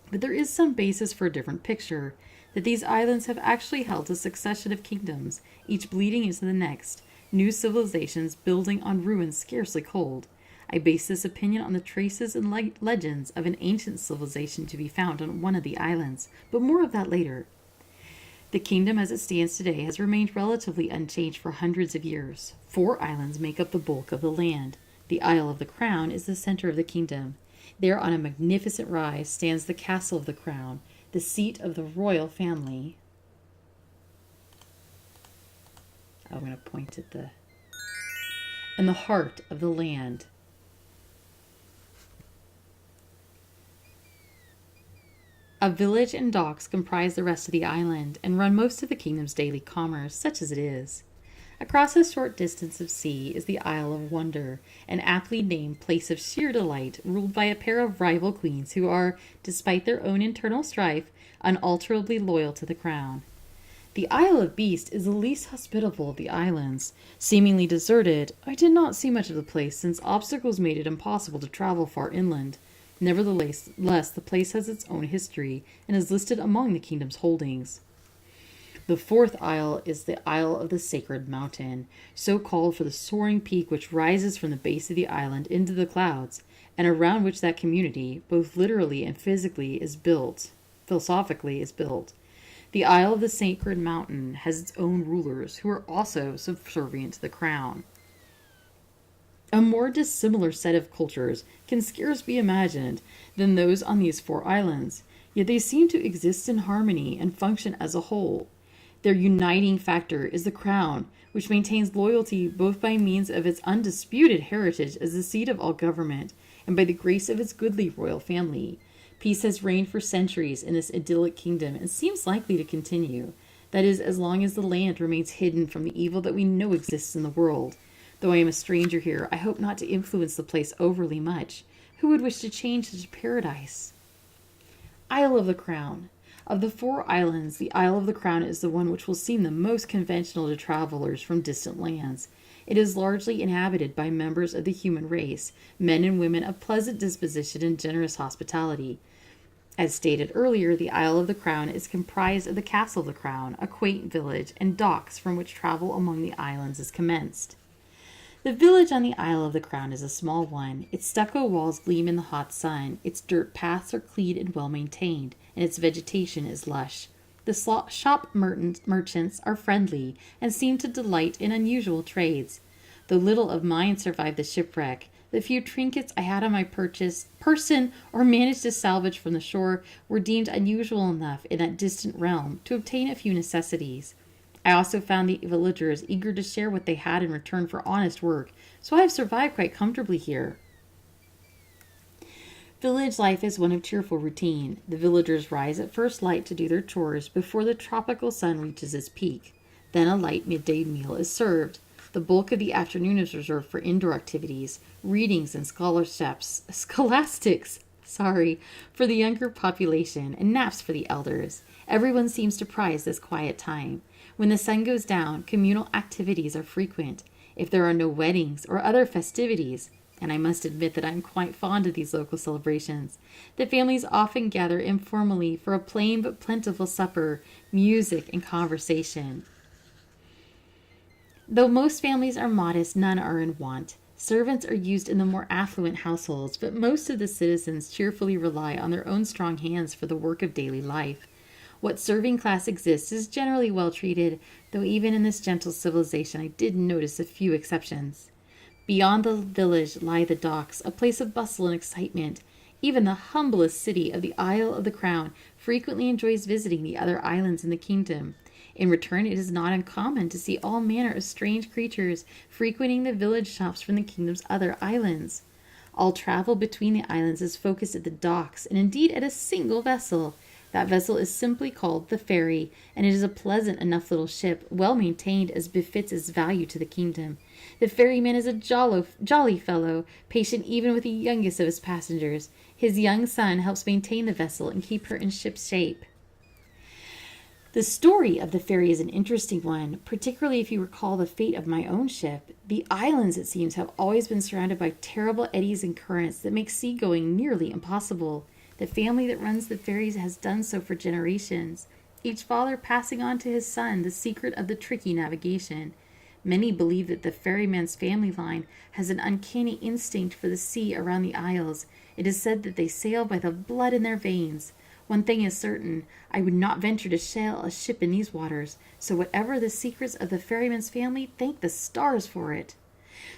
S2: But there is some basis for a different picture, that these islands have actually held a succession of kingdoms, each bleeding into the next, new civilizations building on ruins scarcely cold. I base this opinion on the traces and legends of an ancient civilization to be found on one of the islands, but more of that later. The kingdom as it stands today has remained relatively unchanged for hundreds of years. 4 islands make up the bulk of the land. The Isle of the Crown is the center of the kingdom. There on a magnificent rise stands the Castle of the Crown, the seat of the royal family. I'm going to point at the... and the heart of the land. A village and docks comprise the rest of the island and run most of the kingdom's daily commerce, such as it is. Across a short distance of sea is the Isle of Wonder, an aptly named place of sheer delight, ruled by a pair of rival queens who are, despite their own internal strife, unalterably loyal to the crown. The Isle of Beast is the least hospitable of the islands. Seemingly deserted, I did not see much of the place since obstacles made it impossible to travel far inland. Nevertheless, the place has its own history and is listed among the kingdom's holdings. The 4th isle is the Isle of the Sacred Mountain, so called for the soaring peak which rises from the base of the island into the clouds, and around which that community, both literally and philosophically, is built. The Isle of the Sacred Mountain has its own rulers, who are also subservient to the crown. A more dissimilar set of cultures can scarce be imagined than those on these 4 islands, yet they seem to exist in harmony and function as a whole. Their uniting factor is the crown, which maintains loyalty both by means of its undisputed heritage as the seat of all government and by the grace of its goodly royal family. Peace has reigned for centuries in this idyllic kingdom and seems likely to continue. That is, as long as the land remains hidden from the evil that we know exists in the world. Though I am a stranger here, I hope not to influence the place overly much. Who would wish to change such a paradise? Isle of the Crown. Of the 4 islands, the Isle of the Crown is the one which will seem the most conventional to travelers from distant lands. It is largely inhabited by members of the human race, men and women of pleasant disposition and generous hospitality. As stated earlier, the Isle of the Crown is comprised of the Castle of the Crown, a quaint village, and docks from which travel among the islands is commenced. The village on the Isle of the Crown is a small one. Its stucco walls gleam in the hot sun, its dirt paths are clean and well maintained, and its vegetation is lush. The shop merchants are friendly and seem to delight in unusual trades. Though little of mine survived the shipwreck, the few trinkets I had on my person or managed to salvage from the shore were deemed unusual enough in that distant realm to obtain a few necessities. I also found the villagers eager to share what they had in return for honest work, so I have survived quite comfortably here. Village life is one of cheerful routine. The villagers rise at first light to do their chores before the tropical sun reaches its peak. Then a light midday meal is served. The bulk of the afternoon is reserved for indoor activities, readings and scholastics, for the younger population, and naps for the elders. Everyone seems to prize this quiet time. When the sun goes down, communal activities are frequent. If there are no weddings or other festivities, and I must admit that I'm quite fond of these local celebrations, the families often gather informally for a plain but plentiful supper, music, and conversation. Though most families are modest, none are in want. Servants are used in the more affluent households, but most of the citizens cheerfully rely on their own strong hands for the work of daily life. What serving class exists is generally well treated, though even in this gentle civilization I did notice a few exceptions. Beyond the village lie the docks, a place of bustle and excitement. Even the humblest city of the Isle of the Crown frequently enjoys visiting the other islands in the kingdom. In return, it is not uncommon to see all manner of strange creatures frequenting the village shops from the kingdom's other islands. All travel between the islands is focused at the docks, and indeed at a single vessel. That vessel is simply called the ferry, and it is a pleasant enough little ship, well maintained as befits its value to the kingdom. The ferryman is a jolly fellow, patient even with the youngest of his passengers. His young son helps maintain the vessel and keep her in ship shape. The story of the ferry is an interesting one, particularly if you recall the fate of my own ship. The islands, it seems, have always been surrounded by terrible eddies and currents that make seagoing nearly impossible. The family that runs the ferries has done so for generations, each father passing on to his son the secret of the tricky navigation. Many believe that the ferryman's family line has an uncanny instinct for the sea around the isles. It is said that they sail by the blood in their veins. One thing is certain, I would not venture to sail a ship in these waters, so whatever the secrets of the ferryman's family, thank the stars for it.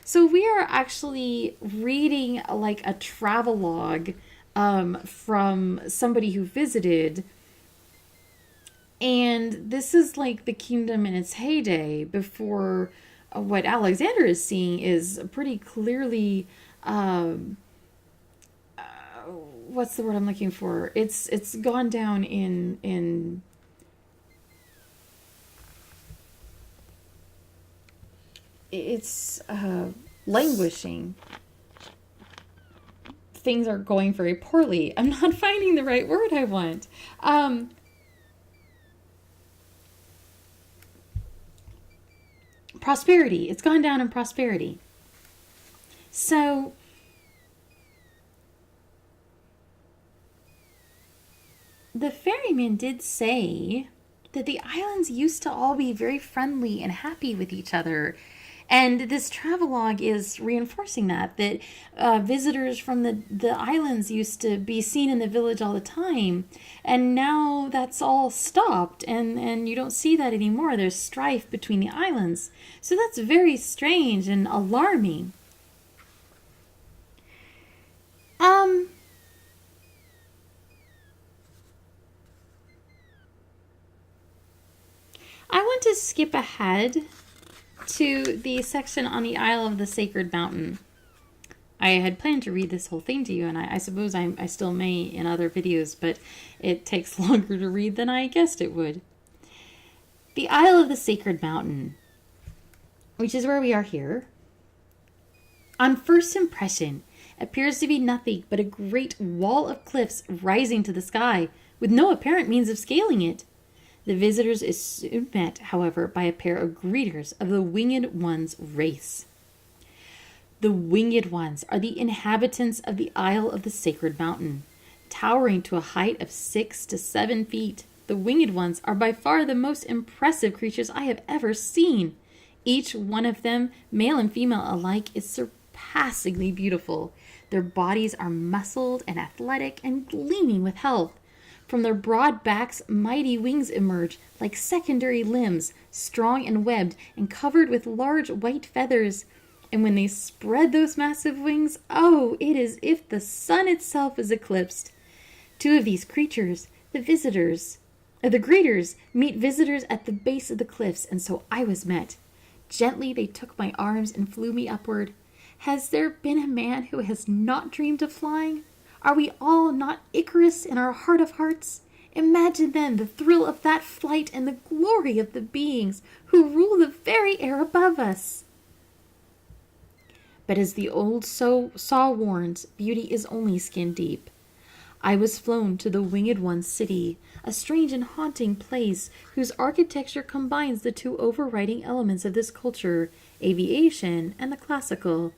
S2: So we are actually reading like a travelogue from somebody who visited, and this is like the kingdom in its heyday before what Alexander is seeing is pretty clearly what's the word I'm looking for? It's gone down in it's languishing. Things are going very poorly. I'm not finding the right word I want. Prosperity. It's gone down in prosperity. So the ferryman did say that the islands used to all be very friendly and happy with each other. And this travelogue is reinforcing that visitors from the islands used to be seen in the village all the time. And now that's all stopped, and you don't see that anymore. There's strife between the islands. So that's very strange and alarming. I want to skip ahead to the section on the Isle of the Sacred Mountain. I had planned to read this whole thing to you, and I suppose I still may in other videos, but it takes longer to read than I guessed it would. The Isle of the Sacred Mountain, which is where we are here, on first impression, appears to be nothing but a great wall of cliffs rising to the sky, with no apparent means of scaling it. The visitors is soon met, however, by a pair of greeters of the Winged Ones race. The Winged Ones are the inhabitants of the Isle of the Sacred Mountain. Towering to a height of 6 to 7 feet, the Winged Ones are by far the most impressive creatures I have ever seen. Each one of them, male and female alike, is surpassingly beautiful. Their bodies are muscled and athletic and gleaming with health. From their broad backs, mighty wings emerge, like secondary limbs, strong and webbed, and covered with large white feathers. And when they spread those massive wings, oh, it is as if the sun itself is eclipsed. Two of these creatures, the greeters, meet visitors at the base of the cliffs, and so I was met. Gently they took my arms and flew me upward. Has there been a man who has not dreamed of flying?
S1: Are we all not Icarus in our heart of hearts? Imagine then the thrill of that flight and the glory of the beings who rule the very air above us. But as the old saw warns, beauty is only skin deep. I was flown to the Winged One's city, a strange and haunting place whose architecture combines the two overriding elements of this culture, aviation and the classical.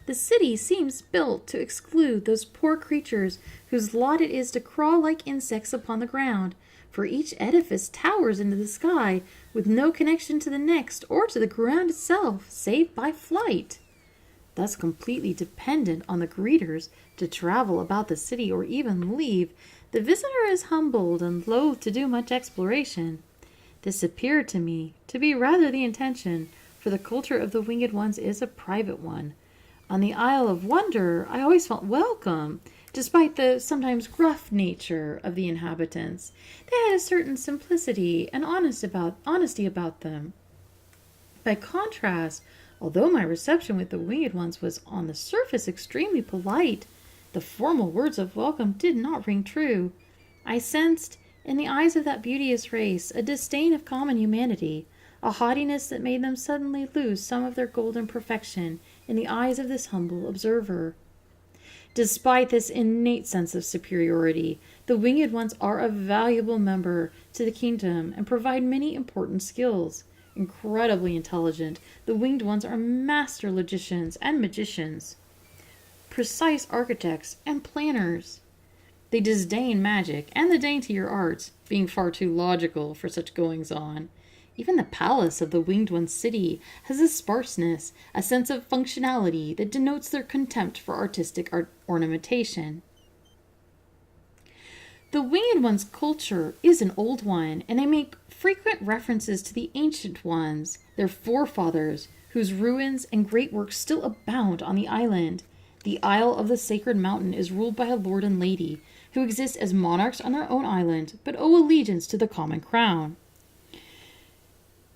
S1: The city seems built to exclude those poor creatures whose lot it is to crawl like insects upon the ground, for each edifice towers into the sky with no connection to the next or to the ground itself, save by flight. Thus completely dependent on the greeters to travel about the city or even leave, the visitor is humbled and loath to do much exploration. This appeared to me to be rather the intention, for the culture of the Winged Ones is a private one. On the Isle of Wonder, I always felt welcome, despite the sometimes gruff nature of the inhabitants. They had a certain simplicity and honesty about them. By contrast, although my reception with the Winged Ones was on the surface extremely polite, the formal words of welcome did not ring true. I sensed, in the eyes of that beauteous race, a disdain of common humanity, a haughtiness that made them suddenly lose some of their golden perfection in the eyes of this humble observer. Despite this innate sense of superiority, the Winged Ones are a valuable member to the kingdom and provide many important skills. Incredibly intelligent, the Winged Ones are master logicians and magicians, precise architects and planners. They disdain magic and the daintier arts, being far too logical for such goings-on. Even the palace of the Winged One's city has a sparseness, a sense of functionality that denotes their contempt for artistic ornamentation. The Winged One's culture is an old one, and they make frequent references to the Ancient Ones, their forefathers, whose ruins and great works still abound on the island. The Isle of the Sacred Mountain is ruled by a lord and lady, who exist as monarchs on their own island, but owe allegiance to the common crown.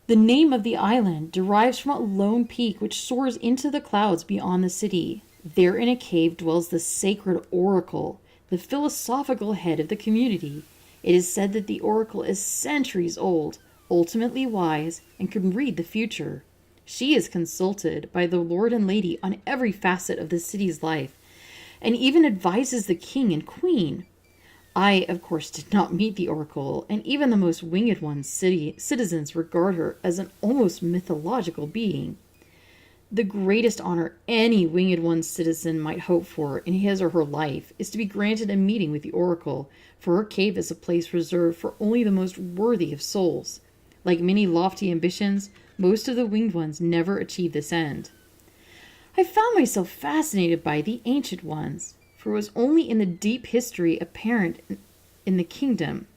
S1: The name of the island derives from a lone peak which soars into the clouds beyond the city. There in a cave dwells the sacred oracle, the philosophical head of the community. It is said that the oracle is centuries old, ultimately wise, and can read the future. She is consulted by the lord and lady on every facet of the city's life, and even advises the king and queen. I, of course, did not meet the oracle, and even the most Winged One's citizens regard her as an almost mythological being. The greatest honor any Winged One's citizen might hope for in his or her life is to be granted a meeting with the oracle, for her cave is a place reserved for only the most worthy of souls. Like many lofty ambitions, most of the Winged Ones never achieve this end. I found myself fascinated by the Ancient Ones, for it was only in the deep history apparent in the kingdom.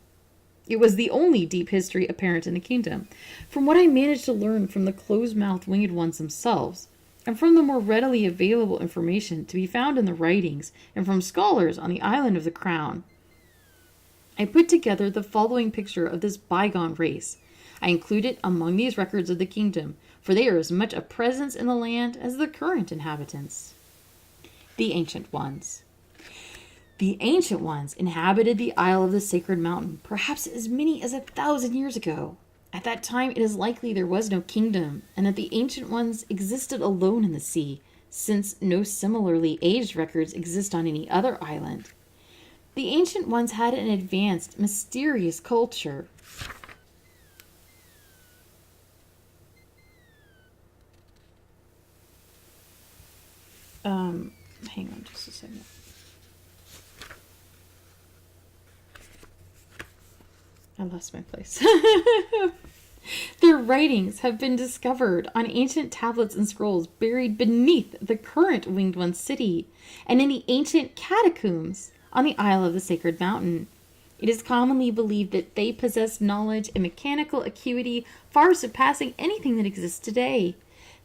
S1: It was the only deep history apparent in the kingdom. From what I managed to learn from the close-mouthed Winged Ones themselves, and from the more readily available information to be found in the writings and from scholars on the island of the Crown, I put together the following picture of this bygone race. I include it among these records of the kingdom, for they are as much a presence in the land as the current inhabitants. The Ancient Ones. The Ancient Ones inhabited the Isle of the Sacred Mountain, perhaps as many as 1,000 years ago. At that time, it is likely there was no kingdom, and that the Ancient Ones existed alone in the sea, since no similarly aged records exist on any other island. The Ancient Ones had an advanced, mysterious culture. Hang on just a second. I lost my place. Their writings have been discovered on ancient tablets and scrolls buried beneath the current Winged One city and in the ancient catacombs on the Isle of the Sacred Mountain. It is commonly believed that they possess knowledge and mechanical acuity far surpassing anything that exists today.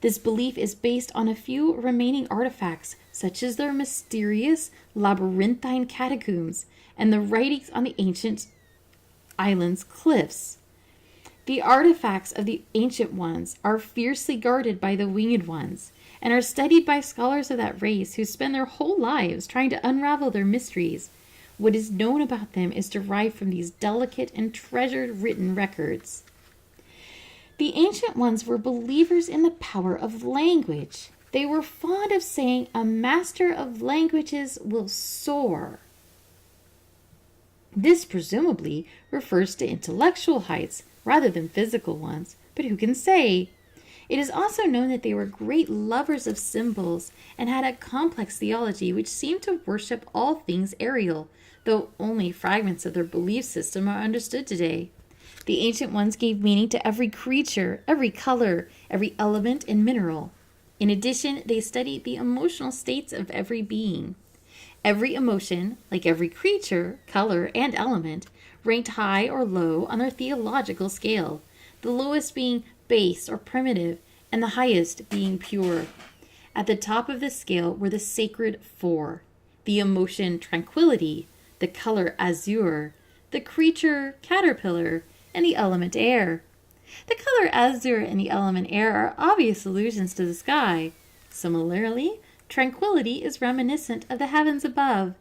S1: This belief is based on a few remaining artifacts, such as their mysterious labyrinthine catacombs and the writings on the ancient island's cliffs. The artifacts of the Ancient Ones are fiercely guarded by the Winged Ones,
S2: and are studied by scholars of that race who spend their whole lives trying to unravel their mysteries. What is known about them is derived from these delicate and treasured written records. The ancient ones were believers in the power of language. They were fond of saying, "A master of languages will soar." This presumably refers to intellectual heights rather than physical ones, but who can say? It is also known that they were great lovers of symbols and had a complex theology which seemed to worship all things aerial, though only fragments of their belief system are understood today. The ancient ones gave meaning to every creature, every color, every element and mineral. In addition, they studied the emotional states of every being. Every emotion, like every creature, color, and element, ranked high or low on their theological scale, the lowest being base or primitive, and the highest being pure. At the top of the scale were the sacred four: the emotion tranquility, the color azure, the creature caterpillar, and the element air. The color azure and the element air are obvious allusions to the sky. Similarly, tranquility is reminiscent of the heavens above.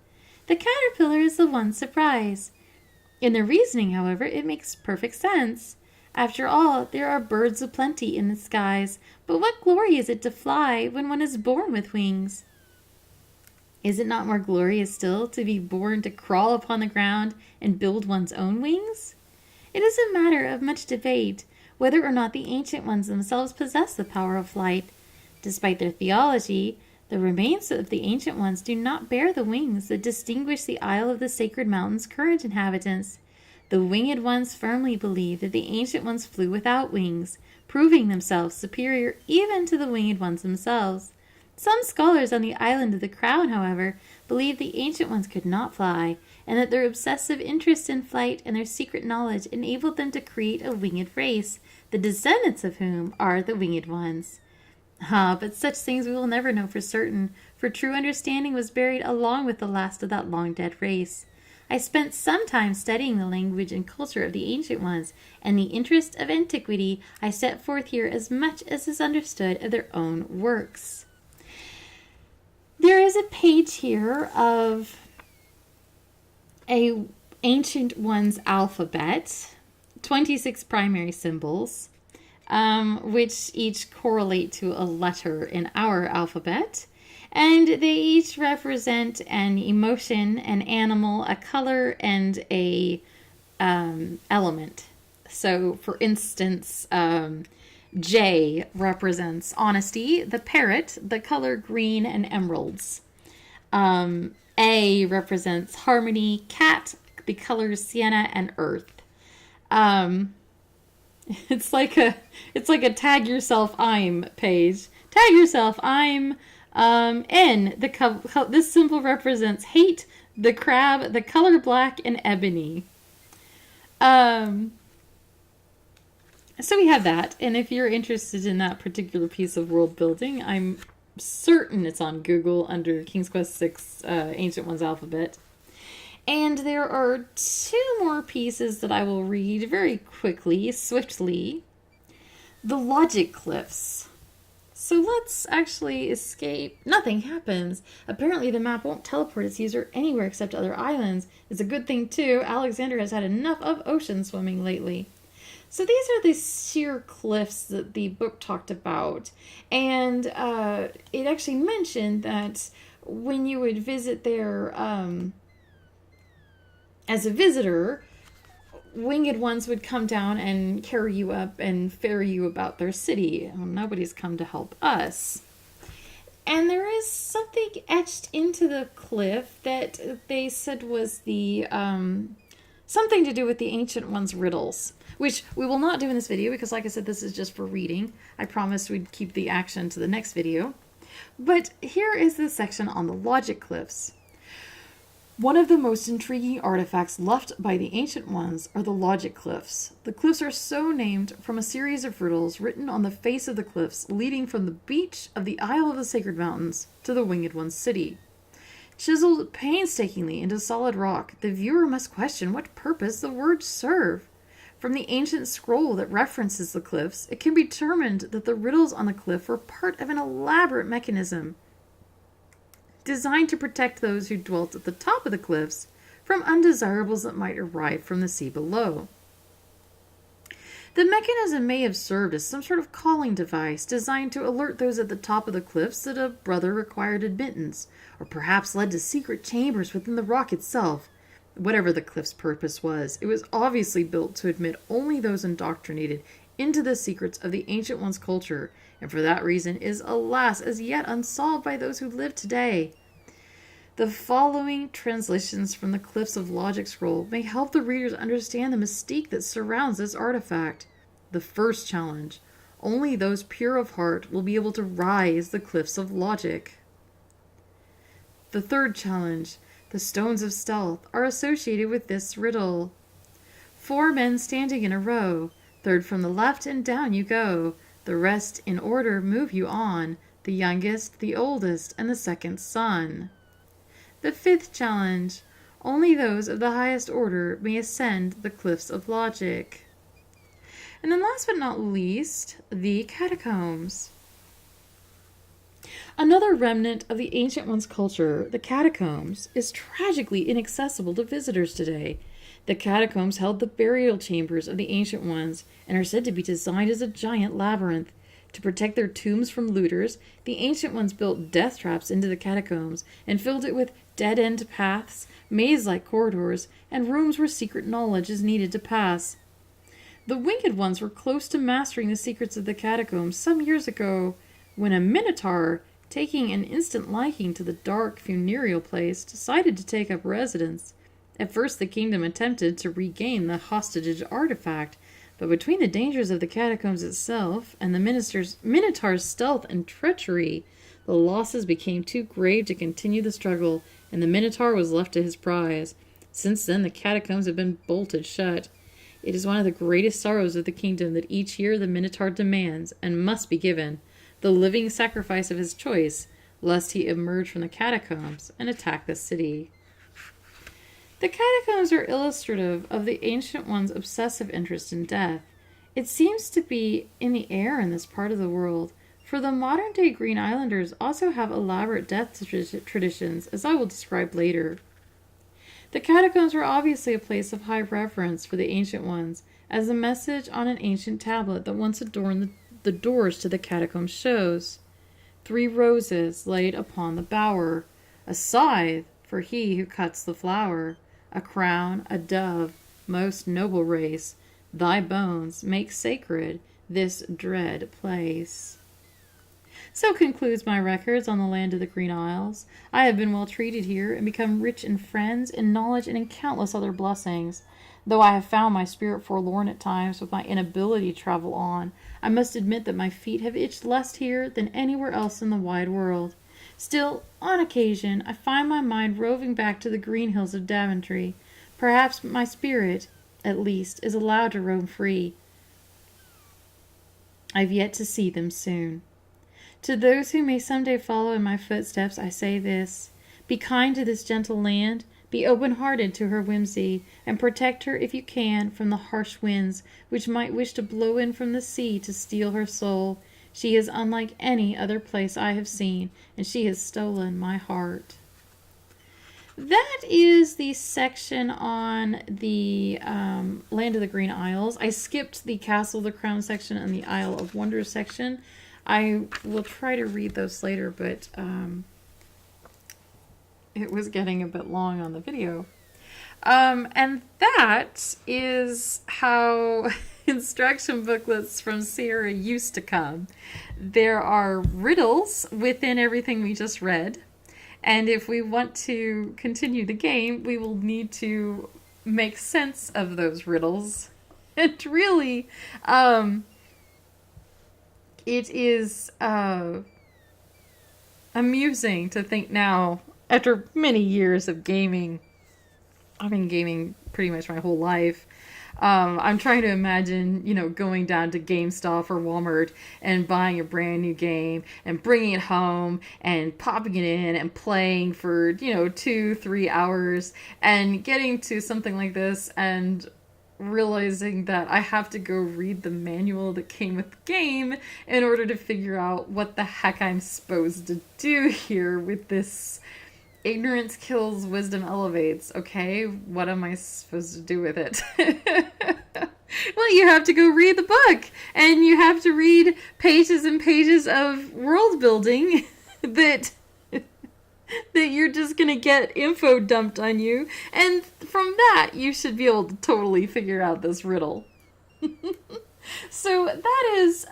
S2: The caterpillar is the one surprise. In their reasoning, however, it makes perfect sense. After all, there are birds aplenty in the skies, but what glory is it to fly when one is born with wings? Is it not more glorious still to be born to crawl upon the ground and build one's own wings? It is a matter of much debate whether or not the ancient ones themselves possess the power of flight. Despite their theology, the remains of the ancient ones do not bear the wings that distinguish the Isle of the Sacred Mountain's current inhabitants. The winged ones firmly believe that the ancient ones flew without wings, proving themselves superior even to the winged ones themselves. Some scholars on the island of the Crown, however, believe the ancient ones could not fly, and that their obsessive interest in flight and their secret knowledge enabled them to create a winged race, the descendants of whom are the winged ones. But such things we will never know for certain, for true understanding was buried along with the last of that long-dead race. I spent some time studying the language and culture of the ancient ones, and the interest of antiquity I set forth here as much as is understood of their own works. There is a page here of a ancient one's alphabet, 26 primary symbols, which each correlate to a letter in our alphabet. And they each represent an emotion, an animal, a color, and a element. So, for instance, J represents honesty, the parrot, the color green and emeralds. A represents harmony, cat, the colors sienna and earth. It's like a tag yourself I'm page. Tag yourself I'm N. This symbol represents hate, the crab, the color black, and ebony. So we have that, and if you're interested in that particular piece of world building, I'm certain it's on Google under King's Quest VI Ancient Ones Alphabet. And there are two more pieces that I will read very quickly, swiftly. The Logic Cliffs. So let's actually escape. Nothing happens. Apparently the map won't teleport its user anywhere except to other islands. It's a good thing too. Alexander has had enough of ocean swimming lately. So these are the sheer cliffs that the book talked about. And it actually mentioned that when you would visit there as a visitor, winged ones would come down and carry you up and ferry you about their city. Well, nobody's come to help us. And there is something etched into the cliff that they said was the something to do with the ancient ones' riddles, which we will not do in this video because, like I said, this is just for reading. I promised we'd keep the action to the next video. But here is the section on the Logic Cliffs. One of the most intriguing artifacts left by the ancient ones are the Logic Cliffs. The cliffs are so named from a series of riddles written on the face of the cliffs leading from the beach of the Isle of the Sacred Mountains to the Winged One's city. Chiseled painstakingly into solid rock, the viewer must question what purpose the words serve. From the ancient scroll that references the cliffs, it can be determined that the riddles on the cliff were part of an elaborate mechanism designed to protect those who dwelt at the top of the cliffs from undesirables that might arrive from the sea below. The mechanism may have served as some sort of calling device designed to alert those at the top of the cliffs that a brother required admittance, or perhaps led to secret chambers within the rock itself. Whatever the cliff's purpose was, it was obviously built to admit only those indoctrinated into the secrets of the Ancient One's culture, and for that reason is, alas, as yet unsolved by those who live today. The following translations from the Cliffs of Logic scroll may help the readers understand the mystique that surrounds this artifact. The first challenge: only those pure of heart will be able to rise the Cliffs of Logic. The third challenge: the stones of stealth are associated with this riddle. 4 men standing in a row, third from the left and down you go. The rest in order move you on, the youngest, the oldest, and the second son. The fifth challenge: only those of the highest order may ascend the Cliffs of Logic. And then last but not least, the catacombs. Another remnant of the Ancient One's culture, the catacombs, is tragically inaccessible to visitors today. The catacombs held the burial chambers of the Ancient Ones and are said to be designed as a giant labyrinth. To protect their tombs from looters, the Ancient Ones built death traps into the catacombs and filled it with dead-end paths, maze-like corridors, and rooms where secret knowledge is needed to pass. The Winged Ones were close to mastering the secrets of the catacombs some years ago, when a Minotaur, taking an instant liking to the dark, funereal place, decided to take up residence. At first the kingdom attempted to regain the hostage artifact, but between the dangers of the catacombs itself and the Minotaur's stealth and treachery, the losses became too grave to continue the struggle, and the Minotaur was left to his prize. Since then, the catacombs have been bolted shut. It is one of the greatest sorrows of the kingdom that each year the Minotaur demands, and must be given, the living sacrifice of his choice, lest he emerge from the catacombs and attack the city. The catacombs are illustrative of the Ancient One's obsessive interest in death. It seems to be in the air in this part of the world, for the modern-day Green Islanders also have elaborate death traditions, as I will describe later. The catacombs were obviously a place of high reverence for the Ancient Ones, as the message on an ancient tablet that once adorned the doors to the catacombs shows. 3 roses laid upon the bower, a scythe for he who cuts the flower, a crown, a dove, most noble race, thy bones make sacred this dread place. So concludes my records on the land of the Green Isles. I have been well treated here and become rich in friends, in knowledge, and in countless other blessings. Though I have found my spirit forlorn at times with my inability to travel on, I must admit that my feet have itched less here than anywhere else in the wide world. Still, on occasion, I find my mind roving back to the green hills of Daventry. Perhaps my spirit, at least, is allowed to roam free. I've yet to see them soon. To those who may someday follow in my footsteps, I say this: be kind to this gentle land, be open-hearted to her whimsy, and protect her, if you can, from the harsh winds which might wish to blow in from the sea to steal her soul. She is unlike any other place I have seen, and she has stolen my heart. That is the section on the Land of the Green Isles. I skipped the Castle of the Crown section and the Isle of Wonders section. I will try to read those later, but it was getting a bit long on the video. And that is how instruction booklets from Sierra used to come. There are riddles within everything we just read. And if we want to continue the game, we will need to make sense of those riddles. And really, it is amusing to think now, after many years of gaming. I've been gaming pretty much my whole life. I'm trying to imagine, going down to GameStop or Walmart and buying a brand new game and bringing it home and popping it in and playing for, 2-3 hours and getting to something like this and realizing that I have to go read the manual that came with the game in order to figure out what the heck I'm supposed to do here with this ignorance kills, wisdom elevates. Okay, what am I supposed to do with it? Well, you have to go read the book, and you have to read pages and pages of world building that you're just gonna get info dumped on you, and from that you should be able to totally figure out this riddle. So that is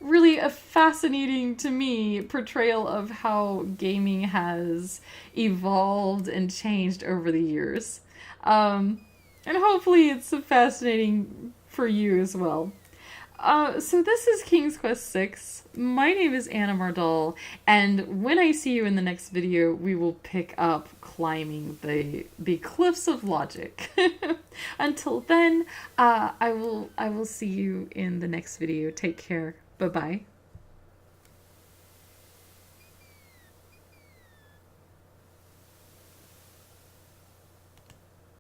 S2: really a fascinating, to me, portrayal of how gaming has evolved and changed over the years. And hopefully it's fascinating for you as well. So this is King's Quest VI. My name is Anna Mardal, and when I see you in the next video, we will pick up climbing the cliffs of logic. Until then, I will see you in the next video. Take care. Bye-bye.